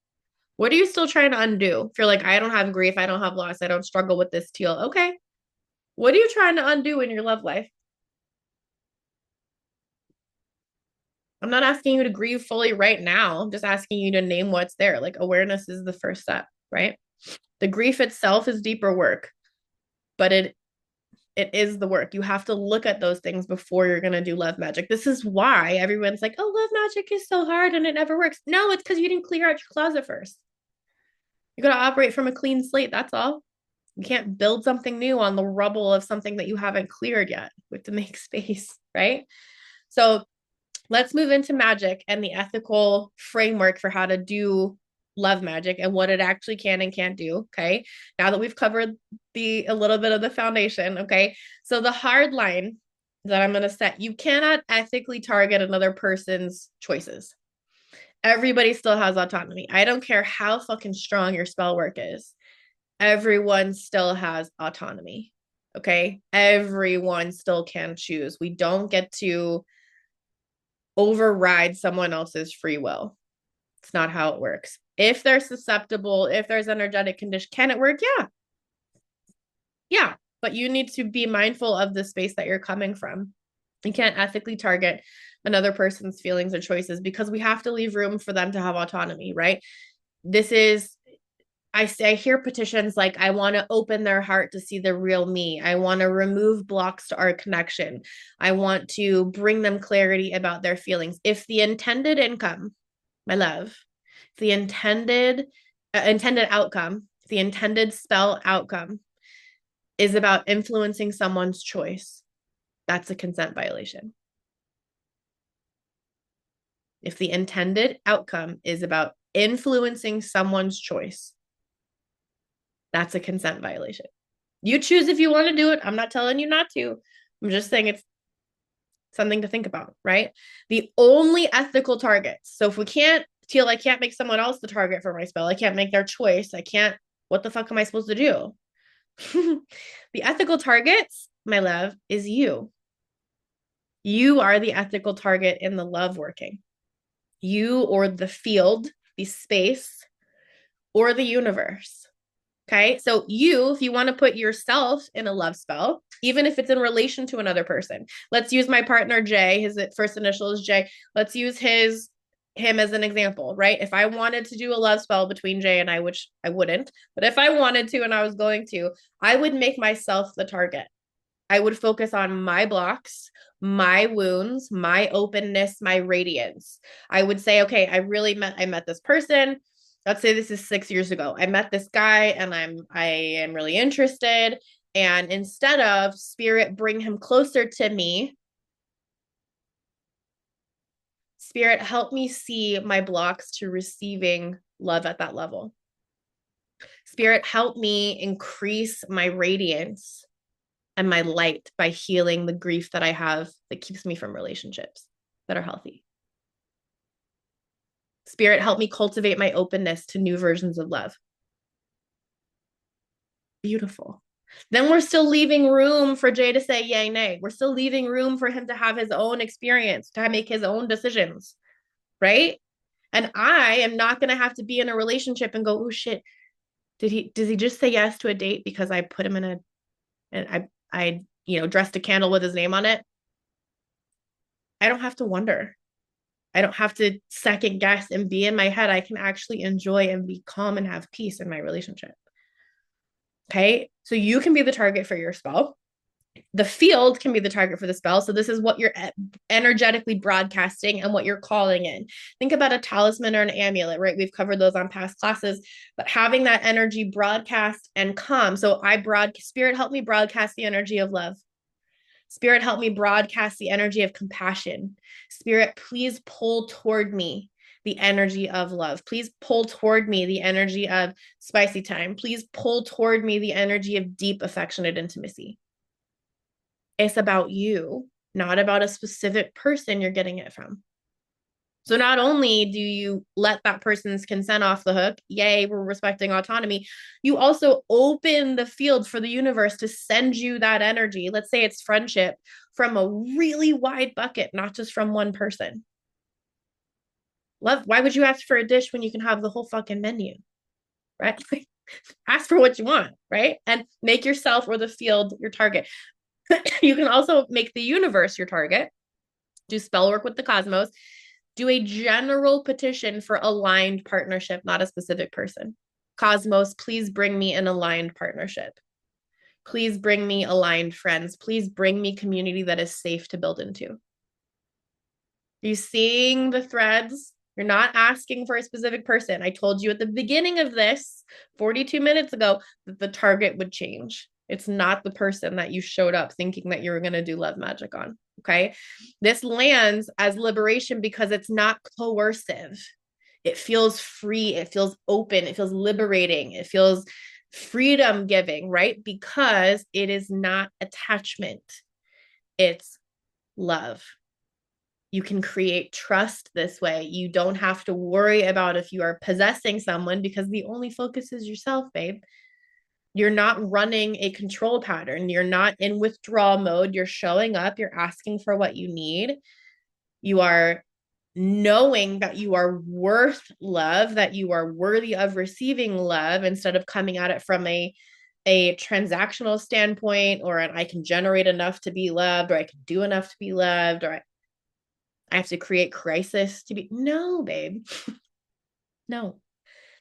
Speaker 1: What are you still trying to undo? If you're like, I don't have grief, I don't have loss, I don't struggle with this teal. Okay. What are you trying to undo in your love life? I'm not asking you to grieve fully right now. I'm just asking you to name what's there. Like awareness is the first step, right? The grief itself is deeper work, but it is the work. You have to look at those things before you're going to do love magic. This is why everyone's like, oh, love magic is so hard and it never works. No, it's because you didn't clear out your closet first. You got to operate from a clean slate. That's all. You can't build something new on the rubble of something that you haven't cleared yet. We have to make space, right? So let's move into magic and the ethical framework for how to do love magic and what it actually can and can't do. Okay. Now that we've covered a little bit of the foundation. Okay. So the hard line that I'm going to set, you cannot ethically target another person's choices. Everybody still has autonomy. I don't care how fucking strong your spell work is. Everyone still has autonomy. Okay? Everyone still can choose. We don't get to override someone else's free will. It's not how it works. If they're susceptible, if there's energetic condition, can it work? Yeah. Yeah. But you need to be mindful of the space that you're coming from. You can't ethically target another person's feelings or choices because we have to leave room for them to have autonomy, right? This is I hear petitions like, I want to open their heart to see the real me. I want to remove blocks to our connection. I want to bring them clarity about their feelings. If the intended income, my love, the intended outcome, the intended spell outcome is about influencing someone's choice, that's a consent violation. If the intended outcome is about influencing someone's choice, that's a consent violation. You choose if you want to do it. I'm not telling you not to. I'm just saying it's something to think about, right? The only ethical targets. So if we can't feel I can't make someone else the target for my spell, I can't make their choice. I can't, what the fuck am I supposed to do? The ethical targets, my love, is you. You are the ethical target in the love working. You or the field, the space, or the universe. Okay. So if you want to put yourself in a love spell, even if it's in relation to another person, let's use my partner, Jay, his first initial is J. Let's use him as an example, right? If I wanted to do a love spell between Jay and I, which I wouldn't, but if I wanted to and I was going to, I would make myself the target. I would focus on my blocks, my wounds, my openness, my radiance. I would say, okay, I met this person. Let's say this is 6 years ago. I met this guy and I am really interested. And instead of spirit, bring him closer to me, spirit, help me see my blocks to receiving love at that level. Spirit, help me increase my radiance and my light by healing the grief that I have that keeps me from relationships that are healthy. Spirit, help me cultivate my openness to new versions of love. Beautiful. Then we're still leaving room for Jay to say yay, nay. We're still leaving room for him to have his own experience, to make his own decisions, right? And I am not going to have to be in a relationship and go, oh shit, does he just say yes to a date because I put him in and I dressed a candle with his name on it? I don't have to wonder. I don't have to second guess and be in my head. I can actually enjoy and be calm and have peace in my relationship. Okay. So you can be the target for your spell. The field can be the target for the spell. So this is what you're energetically broadcasting and what you're calling in. Think about a talisman or an amulet, right? We've covered those on past classes, but having that energy broadcast and calm. So spirit, help me broadcast the energy of love. Spirit, help me broadcast the energy of compassion. Spirit, please pull toward me the energy of love. Please pull toward me the energy of spicy time. Please pull toward me the energy of deep, affectionate intimacy. It's about you, not about a specific person you're getting it from. So not only do you let that person's consent off the hook, yay, we're respecting autonomy, you also open the field for the universe to send you that energy. Let's say it's friendship from a really wide bucket, not just from one person. Love, why would you ask for a dish when you can have the whole fucking menu? Right? Ask for what you want, right? And make yourself or the field your target. You can also make the universe your target. Do spell work with the cosmos. Do a general petition for aligned partnership, not a specific person. Cosmos, please bring me an aligned partnership. Please bring me aligned friends. Please bring me community that is safe to build into. Are you seeing the threads? You're not asking for a specific person. I told you at the beginning of this, 42 minutes ago, that the target would change. It's not the person that you showed up thinking that you were going to do love magic on. Okay. This lands as liberation because it's not coercive. It feels free. It feels open. It feels liberating. It feels freedom giving, right? Because it is not attachment. It's love. You can create trust this way. You don't have to worry about if you are possessing someone because the only focus is yourself, babe. You're not running a control pattern. You're not in withdrawal mode. You're showing up. You're asking for what you need. You are knowing that you are worth love, that you are worthy of receiving love instead of coming at it from a transactional standpoint or an I can generate enough to be loved or I can do enough to be loved or I have to create crisis to be. No, babe. No.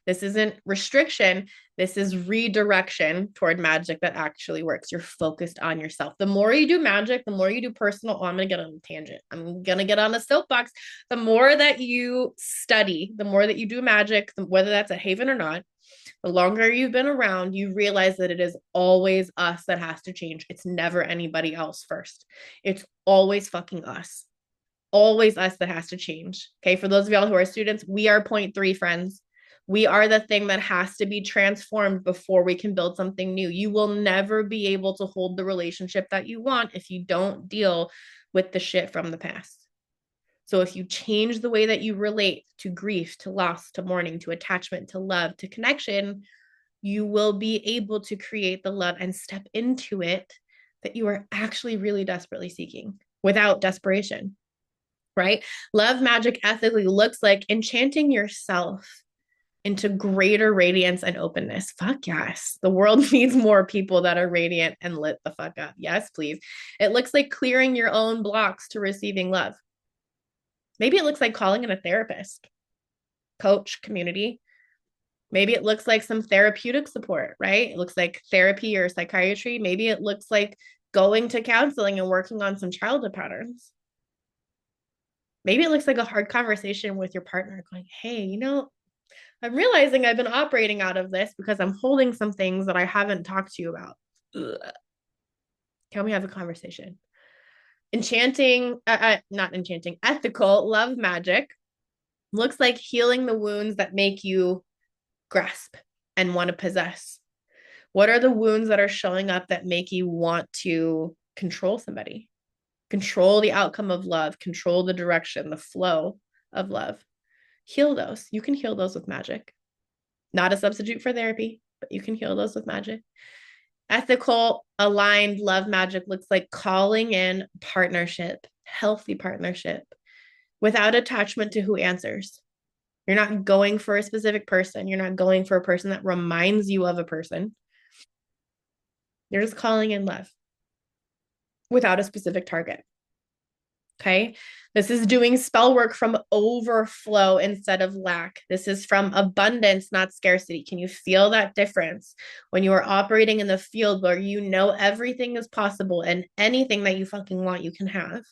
Speaker 1: This isn't restriction. This is redirection toward magic that actually works. You're focused on yourself. The more you do magic, the more you do personal. Oh, I'm going to get on a tangent. I'm going to get on a soapbox. The more that you study, the more that you do magic, whether that's a haven or not, the longer you've been around, you realize that it is always us that has to change. It's never anybody else first. It's always fucking us. Always us that has to change. Okay. For those of y'all who are students, we are point three, friends. We are the thing that has to be transformed before we can build something new. You will never be able to hold the relationship that you want if you don't deal with the shit from the past. So if you change the way that you relate to grief, to loss, to mourning, to attachment, to love, to connection, you will be able to create the love and step into it that you are actually really desperately seeking without desperation, right? Love magic ethically looks like enchanting yourself into greater radiance and openness. Fuck yes. The world needs more people that are radiant and lit the fuck up. Yes, please. It looks like clearing your own blocks to receiving love. Maybe it looks like calling in a therapist, coach, community. Maybe it looks like some therapeutic support, right? It looks like therapy or psychiatry. Maybe it looks like going to counseling and working on some childhood patterns. Maybe it looks like a hard conversation with your partner going, hey, I'm realizing I've been operating out of this because I'm holding some things that I haven't talked to you about. Ugh. Can we have a conversation? Not enchanting, ethical love magic looks like healing the wounds that make you grasp and want to possess. What are the wounds that are showing up that make you want to control somebody? Control the outcome of love, control the direction, the flow of love. Heal those. You can heal those with magic. Not a substitute for therapy, but you can heal those with magic. Ethical, aligned love magic looks like calling in partnership, healthy partnership, without attachment to who answers. You're not going for a specific person. You're not going for a person that reminds you of a person. You're just calling in love without a specific target. Okay. This is doing spell work from overflow instead of lack. This is from abundance, not scarcity. Can you feel that difference when you are operating in the field where you know everything is possible and anything that you fucking want, you can have,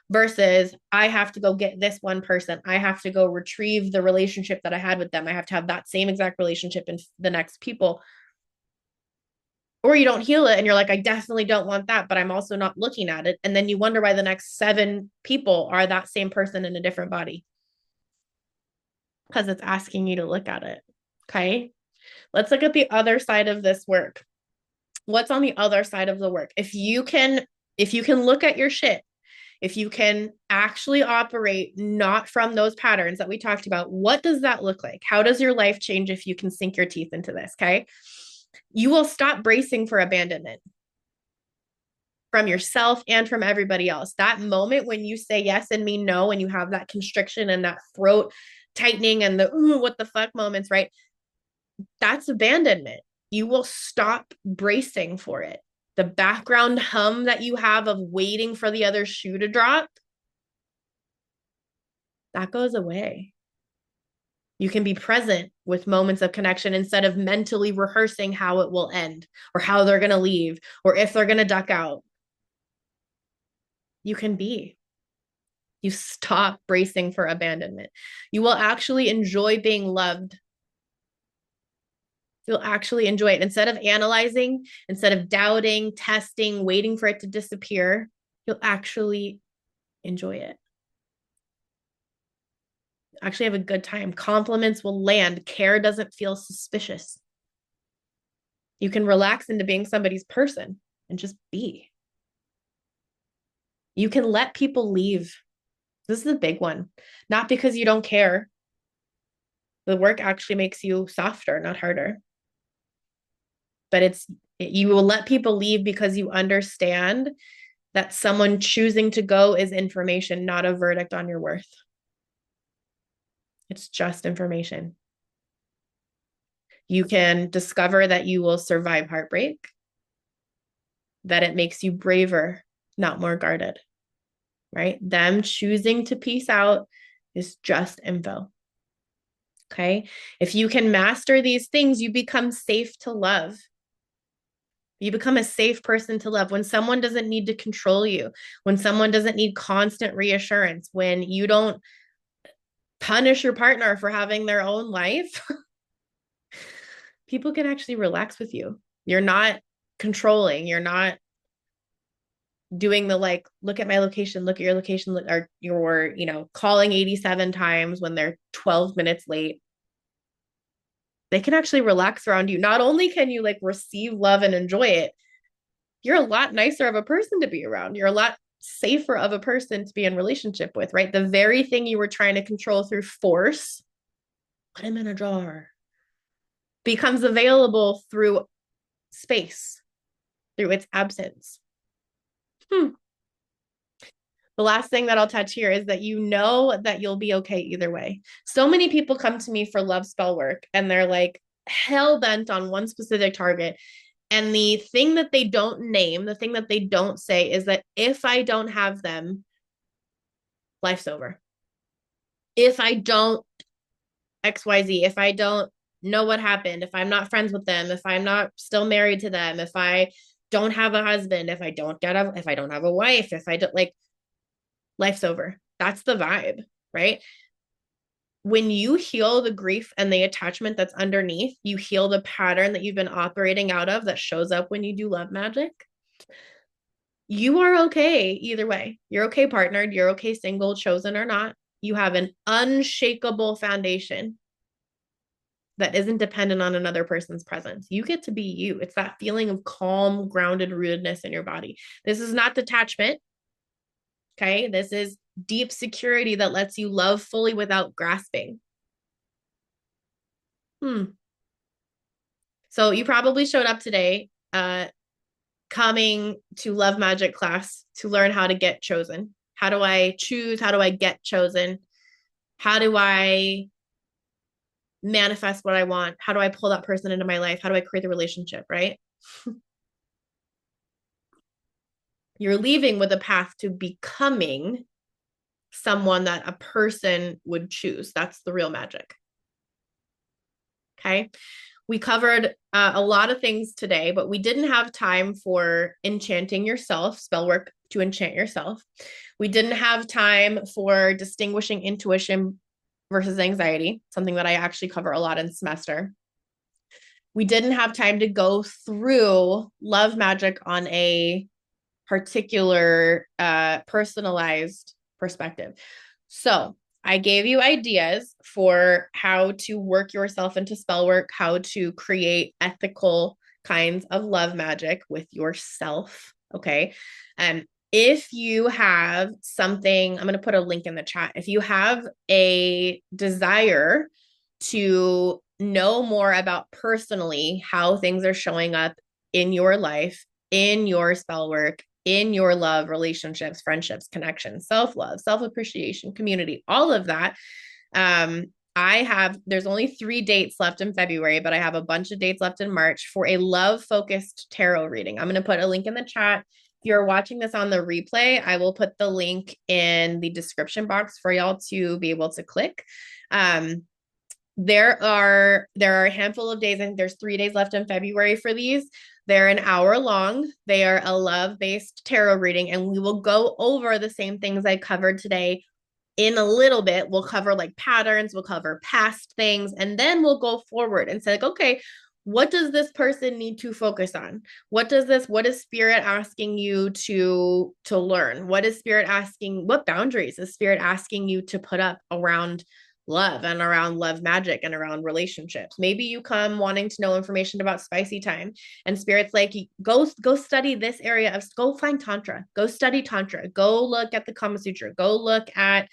Speaker 1: versus I have to go get this one person. I have to go retrieve the relationship that I had with them. I have to have that same exact relationship in the next people. Or you don't heal it and you're like, I definitely don't want that, but I'm also not looking at it. And then you wonder why the next 7 people are that same person in a different body because it's asking you to look at it. Okay. Let's look at the other side of this work. What's on the other side of the work? If you can look at your shit, if you can actually operate not from those patterns that we talked about, what does that look like? How does your life change if you can sink your teeth into this? Okay. You will stop bracing for abandonment from yourself and from everybody else. That moment when you say yes and mean no, and you have that constriction and that throat tightening and the ooh, what the fuck moments, right? That's abandonment. You will stop bracing for it. The background hum that you have of waiting for the other shoe to drop, that goes away. You can be present with moments of connection instead of mentally rehearsing how it will end or how they're going to leave or if they're going to duck out. You can be. You stop bracing for abandonment. You will actually enjoy being loved. You'll actually enjoy it. Instead of analyzing, instead of doubting, testing, waiting for it to disappear, you'll actually enjoy it. Actually have a good time. Compliments will land. Care doesn't feel suspicious. You can relax into being somebody's person and just be. You can let people leave. This is a big one. Not because you don't care. The work actually makes you softer, not harder. But you will let people leave because you understand that someone choosing to go is information, not a verdict on your worth. It's just information. You can discover that you will survive heartbreak, that it makes you braver, not more guarded, right? Them choosing to peace out is just info. Okay. If you can master these things, you become safe to love. You become a safe person to love when someone doesn't need to control you, when someone doesn't need constant reassurance, when you don't punish your partner for having their own life. People can actually relax with you. You're not controlling. You're not doing the like, look at my location, look at your location, or you're, calling 87 times when they're 12 minutes late. They can actually relax around you. Not only can you like receive love and enjoy it, you're a lot nicer of a person to be around. You're a lot safer of a person to be in relationship with, right? The very thing you were trying to control through force, put him in a jar, becomes available through space, through its absence. The last thing that I'll touch here is that you know that you'll be okay either way. So many people come to me for love spell work and they're like hell bent on one specific target. And the thing that they don't name, the thing that they don't say is that if I don't have them, life's over. If I don't XYZ, if I don't know what happened, if I'm not friends with them, if I'm not still married to them, if I don't have a husband, if I don't have a wife, if I don't like, life's over. That's the vibe, right? When you heal the grief and the attachment that's underneath, you heal the pattern that you've been operating out of that shows up when you do love magic. You are okay either way. You're okay partnered, you're okay single, chosen or not. You have an unshakable foundation that isn't dependent on another person's presence. You get to be you. It's that feeling of calm, grounded rootedness in your body. This is not detachment. Okay. This is deep security that lets you love fully without grasping. So you probably showed up today, coming to love magic class to learn how to get chosen. How do I choose? How do I get chosen? How do I manifest what I want? How do I pull that person into my life? How do I create the relationship, right? You're leaving with a path to becoming someone that a person would choose. That's the real magic. Okay. We covered a lot of things today, but we didn't have time for enchanting yourself, spell work to enchant yourself. We didn't have time for distinguishing intuition versus anxiety, something that I actually cover a lot in semester. We didn't have time to go through love magic on a particular personalized perspective. So I gave you ideas for how to work yourself into spell work, how to create ethical kinds of love magic with yourself. Okay. And if you have something, I'm going to put a link in the chat. If you have a desire to know more about personally how things are showing up in your life, in your spell work, in your love, relationships, friendships, connections, self-love, self-appreciation, community, all of that. There's only 3 dates left in February, but I have a bunch of dates left in March for a love-focused tarot reading. I'm going to put a link in the chat. If you're watching this on the replay, I will put the link in the description box for y'all to be able to click. There are a handful of days, and there's 3 days left in February for these. They're an hour long. They are a love-based tarot reading, and we will go over the same things I covered today in a little bit. We'll cover like patterns, we'll cover past things, and then we'll go forward and say like, okay, what does this person need to focus on? What is spirit asking you to learn? What boundaries is spirit asking you to put up around love and around love magic and around relationships. Maybe you come wanting to know information about spicy time, and spirit's like, go study this area of, go find tantra, go study tantra, go look at the Kama Sutra, go look at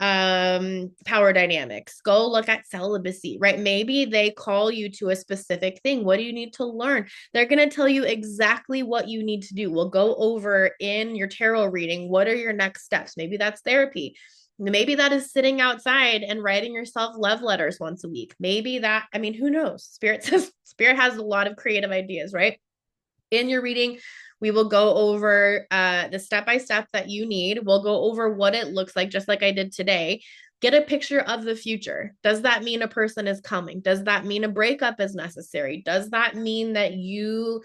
Speaker 1: power dynamics, go look at celibacy, right? Maybe they call you to a specific thing. What do you need to learn? They're going to tell you exactly what you need to do. We'll go over in your tarot reading, what are your next steps? Maybe that's therapy. Maybe that is sitting outside and writing yourself love letters once a week. Maybe that, I mean, who knows? Spirit has a lot of creative ideas, right? In your reading, we will go over the step by step that you need. We'll go over what it looks like, just like I did today. Get a picture of the future. Does that mean a person is coming? Does that mean a breakup is necessary? Does that mean that you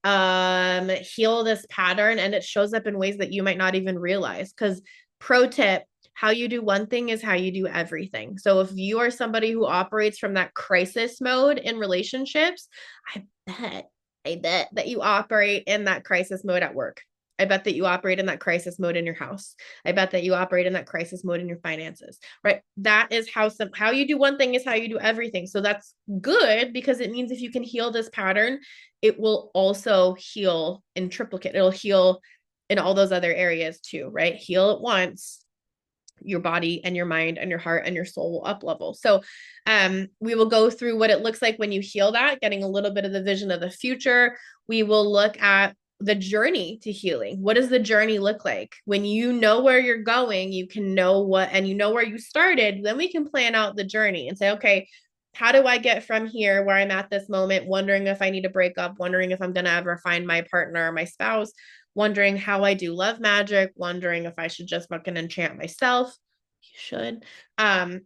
Speaker 1: heal this pattern and it shows up in ways that you might not even realize? Because pro tip, how you do one thing is how you do everything. So if you are somebody who operates from that crisis mode in relationships, I bet that you operate in that crisis mode at work. I bet that you operate in that crisis mode in your house. I bet that you operate in that crisis mode in your finances, right? That is how you do one thing is how you do everything. So that's good, because it means if you can heal this pattern, it will also heal in triplicate. It'll heal in all those other areas too, right? Heal at once, your body and your mind and your heart and your soul will up level. So we will go through what it looks like when you heal that, getting a little bit of the vision of the future. We will look at the journey to healing. What does the journey look like? When you know where you're going, you can know what, and you know where you started, then we can plan out the journey and say, okay, how do I get from here where I'm at this moment, wondering if I need to break up, wondering if I'm going to ever find my partner or my spouse, wondering how I do love magic, wondering if I should just fucking enchant myself. You should.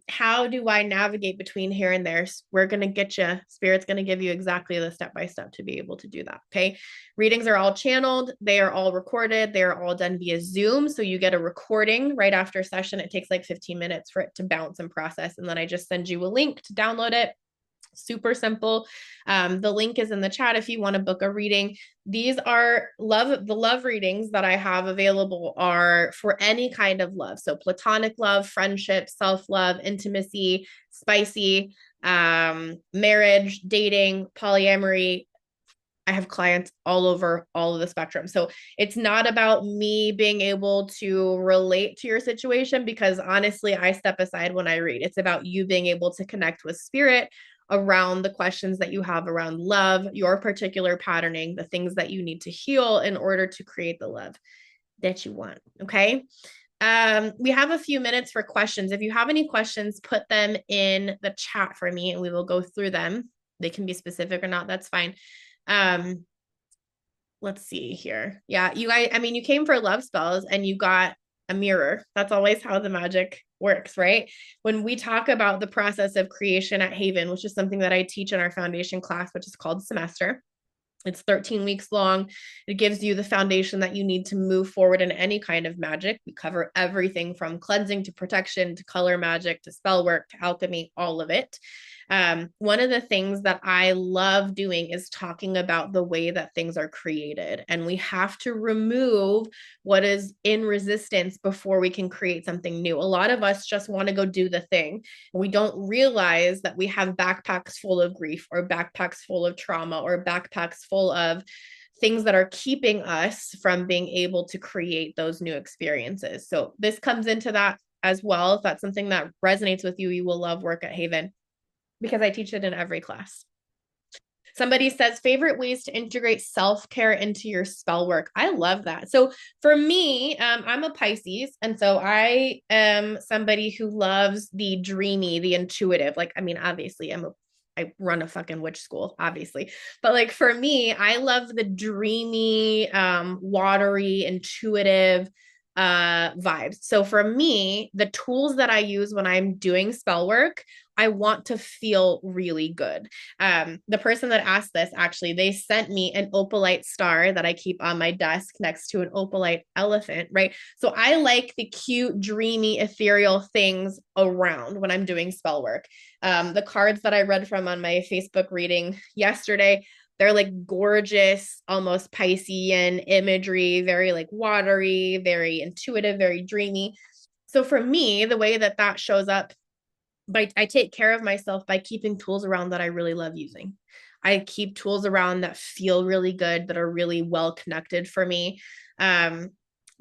Speaker 1: How do I navigate between here and there? We're going to get you, Spirit's going to give you exactly the step by step to be able to do that. Okay. Readings are all channeled. They are all recorded. They are all done via Zoom. So you get a recording right after session. It takes like 15 minutes for it to bounce and process. And then I just send you a link to download it. Super simple. The link is in the chat if you want to book a reading. These are the love readings that I have available are for any kind of love. So platonic love, friendship, self-love, intimacy, spicy, marriage, dating, polyamory. I have clients all over all of the spectrum. So it's not about me being able to relate to your situation, because honestly, I step aside when I read. It's about you being able to connect with spirit around the questions that you have around love, your particular patterning, the things that you need to heal in order to create the love that you want. Okay. We have a few minutes for questions. If you have any questions, put them in the chat for me and we will go through them. They can be specific or not. That's fine. Let's see here. Yeah, you guys, I mean, you came for love spells and you got a mirror. That's always how the magic works, right? When we talk about the process of creation at Haven, which is something that I teach in our foundation class, which is called Semester. It's 13 weeks long. It gives you the foundation that you need to move forward in any kind of magic. We cover everything from cleansing to protection to color magic to spell work to alchemy, all of it. One of the things that I love doing is talking about the way that things are created. And we have to remove what is in resistance before we can create something new. A lot of us just want to go do the thing. And we don't realize that we have backpacks full of grief or backpacks full of trauma or backpacks full of things that are keeping us from being able to create those new experiences. So this comes into that as well. If that's something that resonates with you, you will love work at Haven, because I teach it in every class. Somebody says, favorite ways to integrate self-care into your spell work. I love that. So for me, I'm a Pisces. And so I am somebody who loves the dreamy, the intuitive. Like, I mean, obviously I run a fucking witch school, obviously. But like for me, I love the dreamy, watery, intuitive vibes. So for me, the tools that I use when I'm doing spell work, I want to feel really good. The person that asked this, actually, they sent me an opalite star that I keep on my desk next to an opalite elephant, right? So I like the cute, dreamy, ethereal things around when I'm doing spell work. The cards that I read from on my Facebook reading yesterday, they're like gorgeous, almost Piscean imagery, very like watery, very intuitive, very dreamy. So for me, the way that that shows up I take care of myself by keeping tools around that I really love using. I keep tools around that feel really good, that are really well connected for me. Um,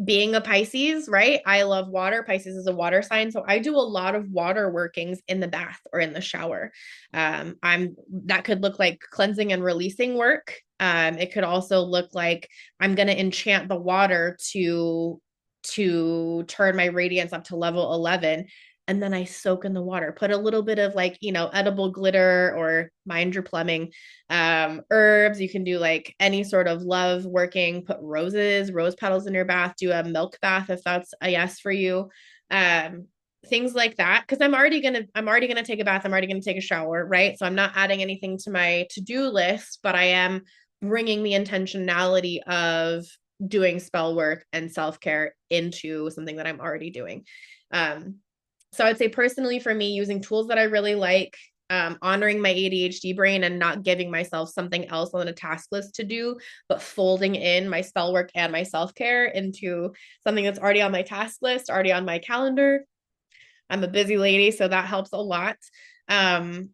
Speaker 1: Being a Pisces, right? I love water. Pisces is a water sign. So I do a lot of water workings in the bath or in the shower. I'm that could look like cleansing and releasing work. It could also look like I'm going to enchant the water to turn my radiance up to level 11, and then I soak in the water. Put a little bit of like, edible glitter, or mind your plumbing, herbs. You can do like any sort of love working, put rose petals in your bath, do a milk bath if that's a yes for you. Um, Things like that. Cause I'm already gonna take a bath. I'm already gonna take a shower, right? So I'm not adding anything to my to-do list, but I am bringing the intentionality of doing spell work and self-care into something that I'm already doing. Um, so I'd say personally for me, using tools that I really like, honoring my ADHD brain and not giving myself something else on a task list to do, but folding in my spell work and my self care into something that's already on my task list, already on my calendar. I'm a busy lady, so that helps a lot. Um,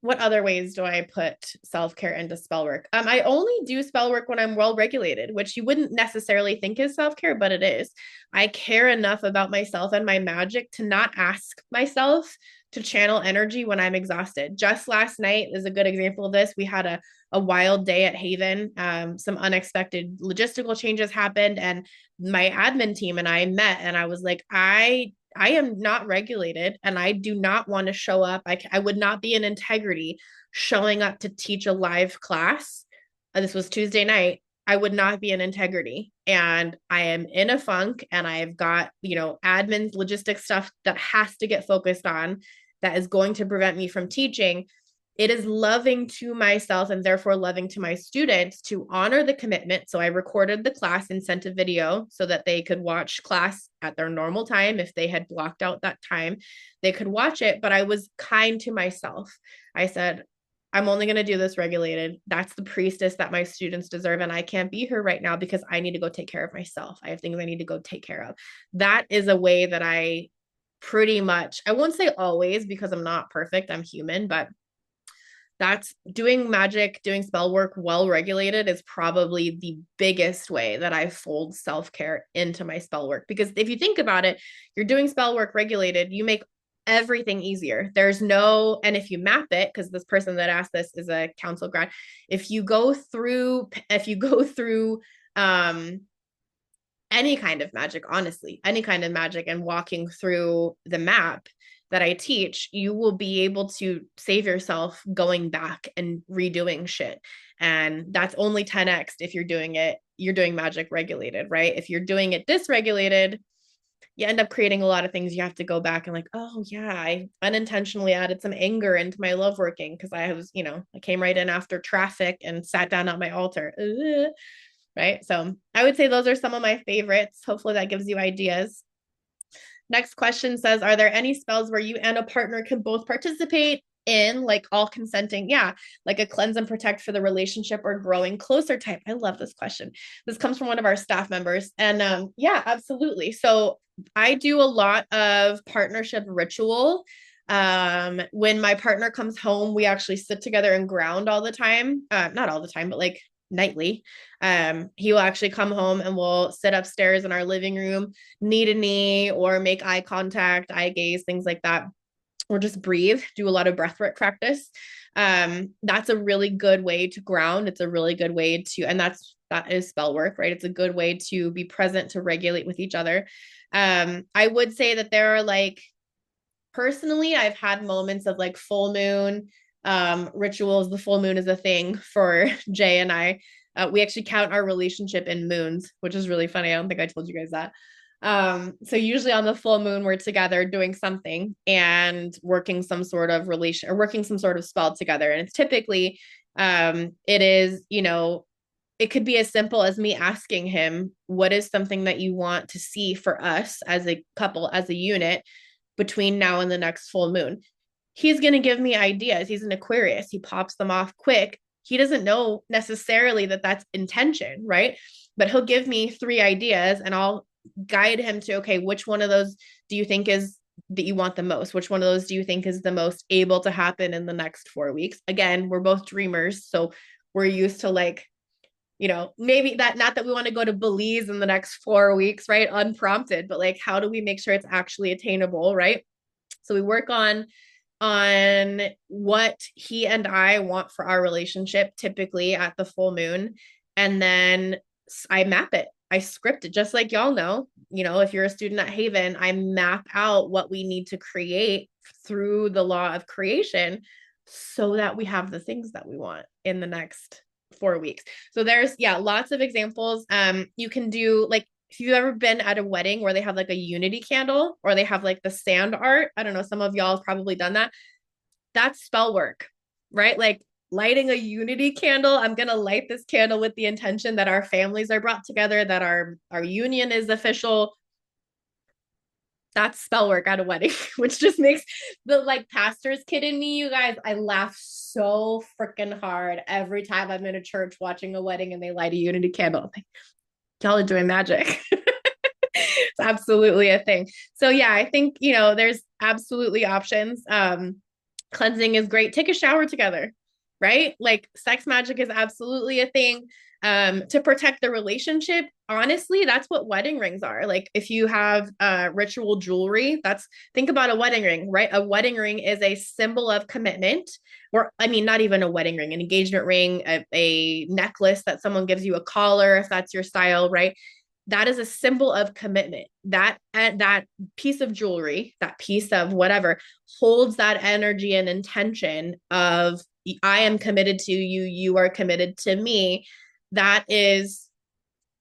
Speaker 1: what other ways do I put self care into spell work? I only do spell work when I'm well regulated, which you wouldn't necessarily think is self care, but it is. I care enough about myself and my magic to not ask myself to channel energy when I'm exhausted. Just last night is a good example of this. We had a wild day at Haven. Some unexpected logistical changes happened, and my admin team and I met, and I was like, I am not regulated, and I do not want to show up. I would not be in integrity showing up to teach a live class. This was Tuesday night. I would not be in integrity. And I am in a funk, and I've got, admin logistics stuff that has to get focused on, that is going to prevent me from teaching. It is loving to myself and therefore loving to my students to honor the commitment. So I recorded the class and sent a video so that they could watch class at their normal time. If they had blocked out that time, they could watch it. But I was kind to myself. I said, I'm only going to do this regulated. That's the priestess that my students deserve. And I can't be here right now because I need to go take care of myself. I have things I need to go take care of. That is a way that I pretty much, I won't say always because I'm not perfect, I'm human, but that's doing magic, doing spell work well regulated is probably the biggest way that I fold self care into my spell work. Because if you think about it, you're doing spell work regulated, you make everything easier. There's no, and if you map it, because this person that asked this is a council grad, if you go through, any kind of magic, honestly, any kind of magic, and walking through the map that I teach, you will be able to save yourself going back and redoing shit. And that's only 10x if you're doing magic regulated, right? If you're doing it dysregulated, you end up creating a lot of things. You have to go back and like, oh yeah, I unintentionally added some anger into my love working because I came right in after traffic and sat down at my altar. Right? So I would say those are some of my favorites. Hopefully that gives you ideas. Next question says, are there any spells where you and a partner can both participate in, like all consenting? Yeah, like a cleanse and protect for the relationship or growing closer type. I love this question. This comes from one of our staff members. And yeah, absolutely. So I do a lot of partnership ritual. When my partner comes home, we actually sit together and ground all the time. Not all the time, but like nightly. He will actually come home and we'll sit upstairs in our living room, knee to knee, or make eye contact, eye gaze, things like that, or just breathe, do a lot of breathwork practice. That's a really good way to ground. It's a really good way to, and that is spell work, right? It's a good way to be present, to regulate with each other. I would say that there are like, personally, I've had moments of like full moon rituals. The full moon is a thing for Jay and I. We actually count our relationship in moons, which is really funny. I don't think I told you guys that. So usually on the full moon, we're together doing something and working some sort of relation or working some sort of spell together. And it's typically, it is, it could be as simple as me asking him, what is something that you want to see for us as a couple, as a unit between now and the next full moon? He's going to give me ideas. He's an Aquarius. He pops them off quick. He doesn't know necessarily that that's intention, right? But he'll give me 3 ideas and I'll guide him to, okay, which one of those do you think is that you want the most? Which one of those do you think is the most able to happen in the next 4 weeks? Again, we're both dreamers, so we're used to like, maybe that, not that we want to go to Belize in the next 4 weeks, right? Unprompted, but like, how do we make sure it's actually attainable, right? So we work on what he and I want for our relationship, typically at the full moon. And then I map it. I script it, just like y'all know. If you're a student at Haven, I map out what we need to create through the law of creation so that we have the things that we want in the next 4 weeks. So there's, yeah, lots of examples. You can do like, if you've ever been at a wedding where they have like a unity candle or they have like the sand art, I don't know, some of y'all have probably done that. That's spell work, right? Like lighting a unity candle. I'm going to light this candle with the intention that our families are brought together, that our union is official. That's spell work at a wedding, which just makes the like pastor's kid in me, you guys. I laugh so freaking hard every time I'm in a church watching a wedding and they light a unity candle. I'm like, y'all are doing magic. It's absolutely a thing. So yeah, I think, there's absolutely options. Cleansing is great. Take a shower together, right? Like sex magic is absolutely a thing. To protect the relationship, honestly, that's what wedding rings are. Like if you have ritual jewelry, think about a wedding ring, right? A wedding ring is a symbol of commitment, or I mean, not even a wedding ring, an engagement ring, a necklace that someone gives you, a collar, if that's your style, right? That is a symbol of commitment. That piece of jewelry, that piece of whatever, holds that energy and intention of I am committed to you, you are committed to me. That is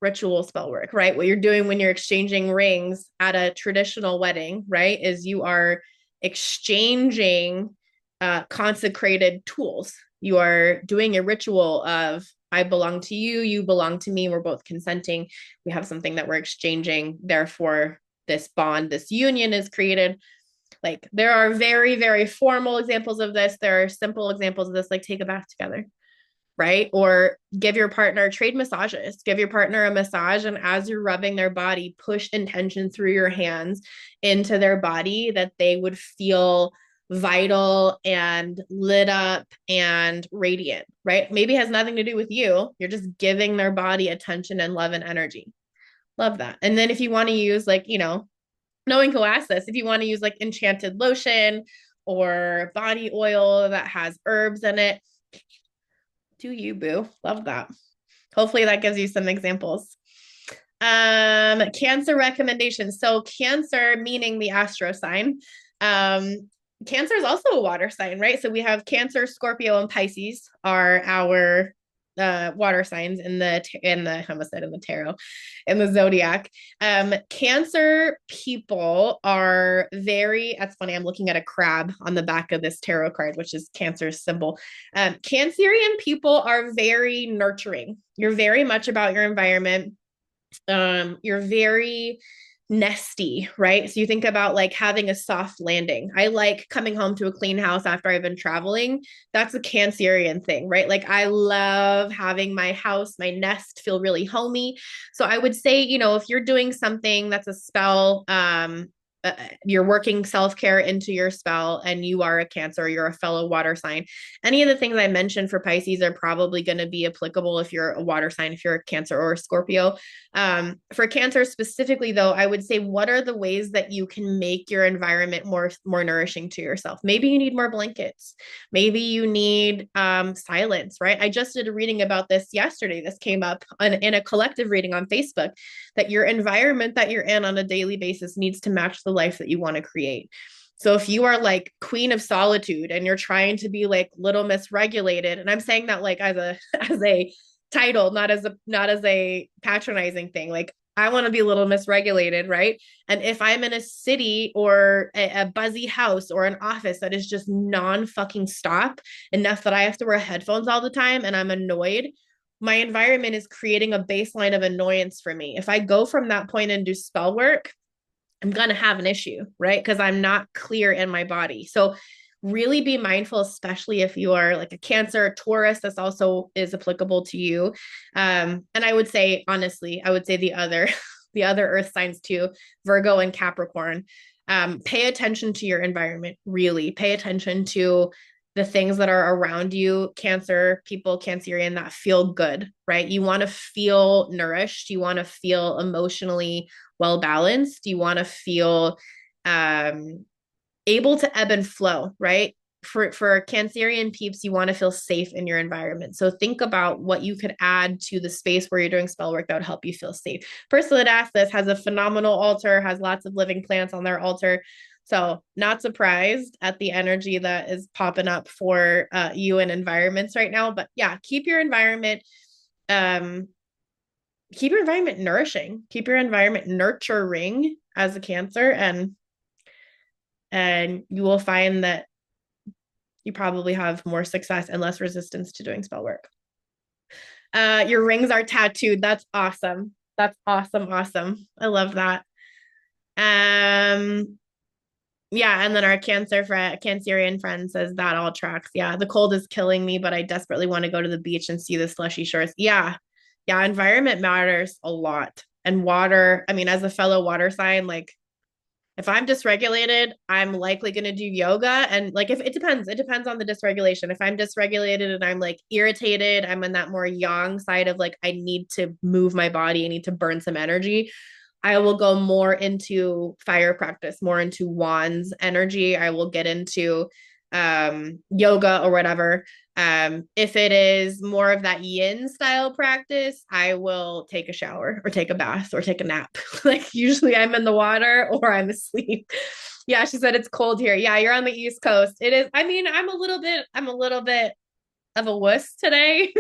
Speaker 1: ritual spell work, right? What you're doing when you're exchanging rings at a traditional wedding, right, is you are exchanging consecrated tools. You are doing a ritual of I belong to you, you belong to me, we're both consenting, we have something that we're exchanging, therefore this bond, this union is created. Like there are very, very formal examples of this. There are simple examples of this, like take a bath together, right? Or give your partner trade massages, give your partner a massage. And as you're rubbing their body, push intention through your hands into their body that they would feel vital and lit up and radiant, right? Maybe it has nothing to do with you. You're just giving their body attention and love and energy. Love that. And then if you want to use like, no one can ask this, if you want to use like enchanted lotion or body oil that has herbs in it, do you, boo? Love that. Hopefully that gives you some examples. Cancer recommendations. So Cancer, meaning the astro sign. Cancer is also a water sign, right? So we have Cancer, Scorpio, and Pisces are our water signs in the I almost said in the tarot, in the zodiac. Cancer people are very, that's funny, I'm looking at a crab on the back of this tarot card, which is Cancer's symbol. Cancerian people are very nurturing. You're very much about your environment. You're very nesty, right? So you think about like having a soft landing. I like coming home to a clean house after I've been traveling. That's a Cancerian thing, right? Like I love having my house, my nest feel really homey. So I would say, if you're doing something that's a spell, you're working self-care into your spell and you are a Cancer, you're a fellow water sign, any of the things I mentioned for Pisces are probably going to be applicable if you're a water sign, if you're a Cancer or a Scorpio. For Cancer specifically though, I would say, what are the ways that you can make your environment more nourishing to yourself? Maybe you need more blankets. Maybe you need silence, right? I just did a reading about this yesterday. This came up in a collective reading on Facebook, that your environment that you're in on a daily basis needs to match the life that you want to create. So if you are like queen of solitude and you're trying to be like little miss regulated, and I'm saying that like as a as a title, not as a patronizing thing, like I want to be a little misregulated, right? And if I'm in a city or a buzzy house or an office that is just non fucking stop enough that I have to wear headphones all the time and I'm annoyed, my environment is creating a baseline of annoyance for me. If I go from that point and do spell work, I'm going to have an issue, right? Because I'm not clear in my body. So really be mindful, especially if you are like a Cancer, Taurus, this also is applicable to you. And I would say, honestly, I would say the other, the other earth signs too, Virgo and Capricorn. Pay attention to your environment, really pay attention to the things that are around you, Cancer people, Cancerian, that feel good, right? You want to feel nourished. You want to feel emotionally well balanced. You want to feel um, able to ebb and flow, right? For Cancerian peeps, you want to feel safe in your environment. So think about what you could add to the space where you're doing spell work that would help you feel safe. Person that asked this has a phenomenal altar, has lots of living plants on their altar. So not surprised at the energy that is popping up for you and environments right now. But yeah, um, keep your environment nourishing, keep your environment nurturing as a Cancer, and you will find that you probably have more success and less resistance to doing spell work. Your rings are tattooed. That's awesome. That's awesome. Awesome. I love that. Um, yeah, and then our Cancerian friend says that all tracks. Yeah, the cold is killing me, but I desperately want to go to the beach and see the slushy shores. Yeah. Yeah, environment matters a lot. And water, I mean, as a fellow water sign, like if I'm dysregulated, I'm likely going to do yoga. And like, if it depends on the dysregulation. If I'm dysregulated and I'm like irritated, I'm in that more yang side of like, I need to move my body, I need to burn some energy. I will go more into fire practice, more into wands energy. I will get into yoga or whatever. If it is more of that yin style practice, I will take a shower or take a bath or take a nap. Like usually I'm in the water or I'm asleep. Yeah, she said it's cold here. Yeah, you're on the East Coast. It is. I mean, I'm a little bit of a wuss today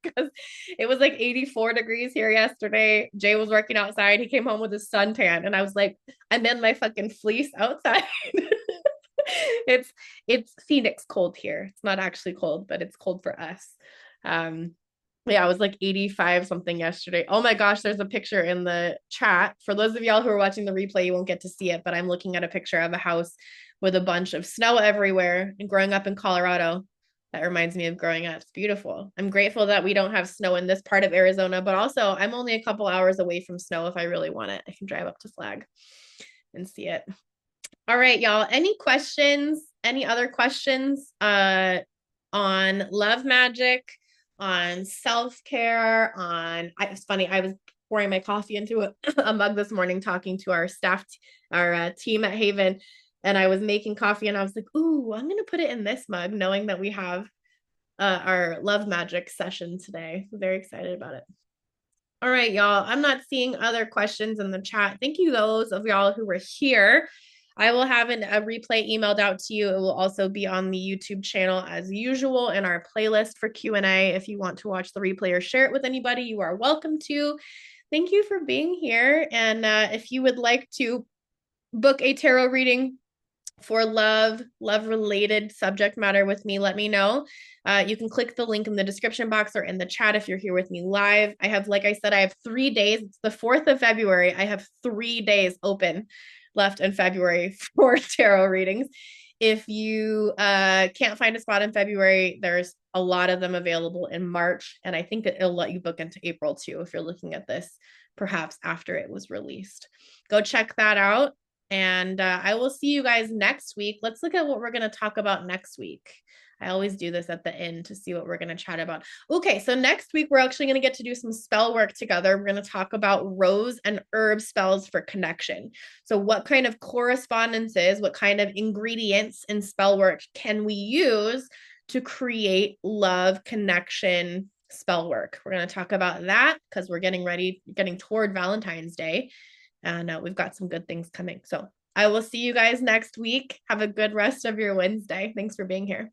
Speaker 1: because it was like 84 degrees here yesterday. Jay was working outside. He came home with his suntan, and I was like, I'm in my fucking fleece outside. it's it's Phoenix cold here. It's not actually cold, but it's cold for us. Um, yeah, it was like 85 something yesterday. Oh my gosh, there's a picture in the chat. For those of y'all who are watching the replay, you won't get to see it, but I'm looking at a picture of a house with a bunch of snow everywhere. And growing up in Colorado, that reminds me of growing up. It's beautiful. I'm grateful that we don't have snow in this part of Arizona, but also I'm only a couple hours away from snow if I really want it. I can drive up to Flag and see it. All right, y'all. Any questions? Any other questions on love magic, on self-care, it's funny, I was pouring my coffee into a mug this morning talking to our staff, our team at Haven, and I was making coffee and I was like, ooh, I'm going to put it in this mug knowing that we have our love magic session today. I'm very excited about it. All right, y'all. I'm not seeing other questions in the chat. Thank you, those of y'all who were here. I will have a replay emailed out to you. It will also be on the YouTube channel as usual in our playlist for Q&A. If you want to watch the replay or share it with anybody, you are welcome to. Thank you for being here. And if you would like to book a tarot reading for love related subject matter with me, let me know. You can click the link in the description box or in the chat if you're here with me live. I have, like I said, I have 3 days. It's the 4th of February. I have 3 days open left in February for tarot readings. If you can't find a spot in February, there's a lot of them available in March. And I think it'll let you book into April too, if you're looking at this perhaps after it was released. Go check that out. And I will see you guys next week. Let's look at what we're going to talk about next week. I always do this at the end to see what we're going to chat about. Okay, so next week, we're actually going to get to do some spell work together. We're going to talk about rose and herb spells for connection. So what kind of correspondences, what kind of ingredients in spell work can we use to create love, connection, spell work? We're going to talk about that because we're getting toward Valentine's Day. And we've got some good things coming. So I will see you guys next week. Have a good rest of your Wednesday. Thanks for being here.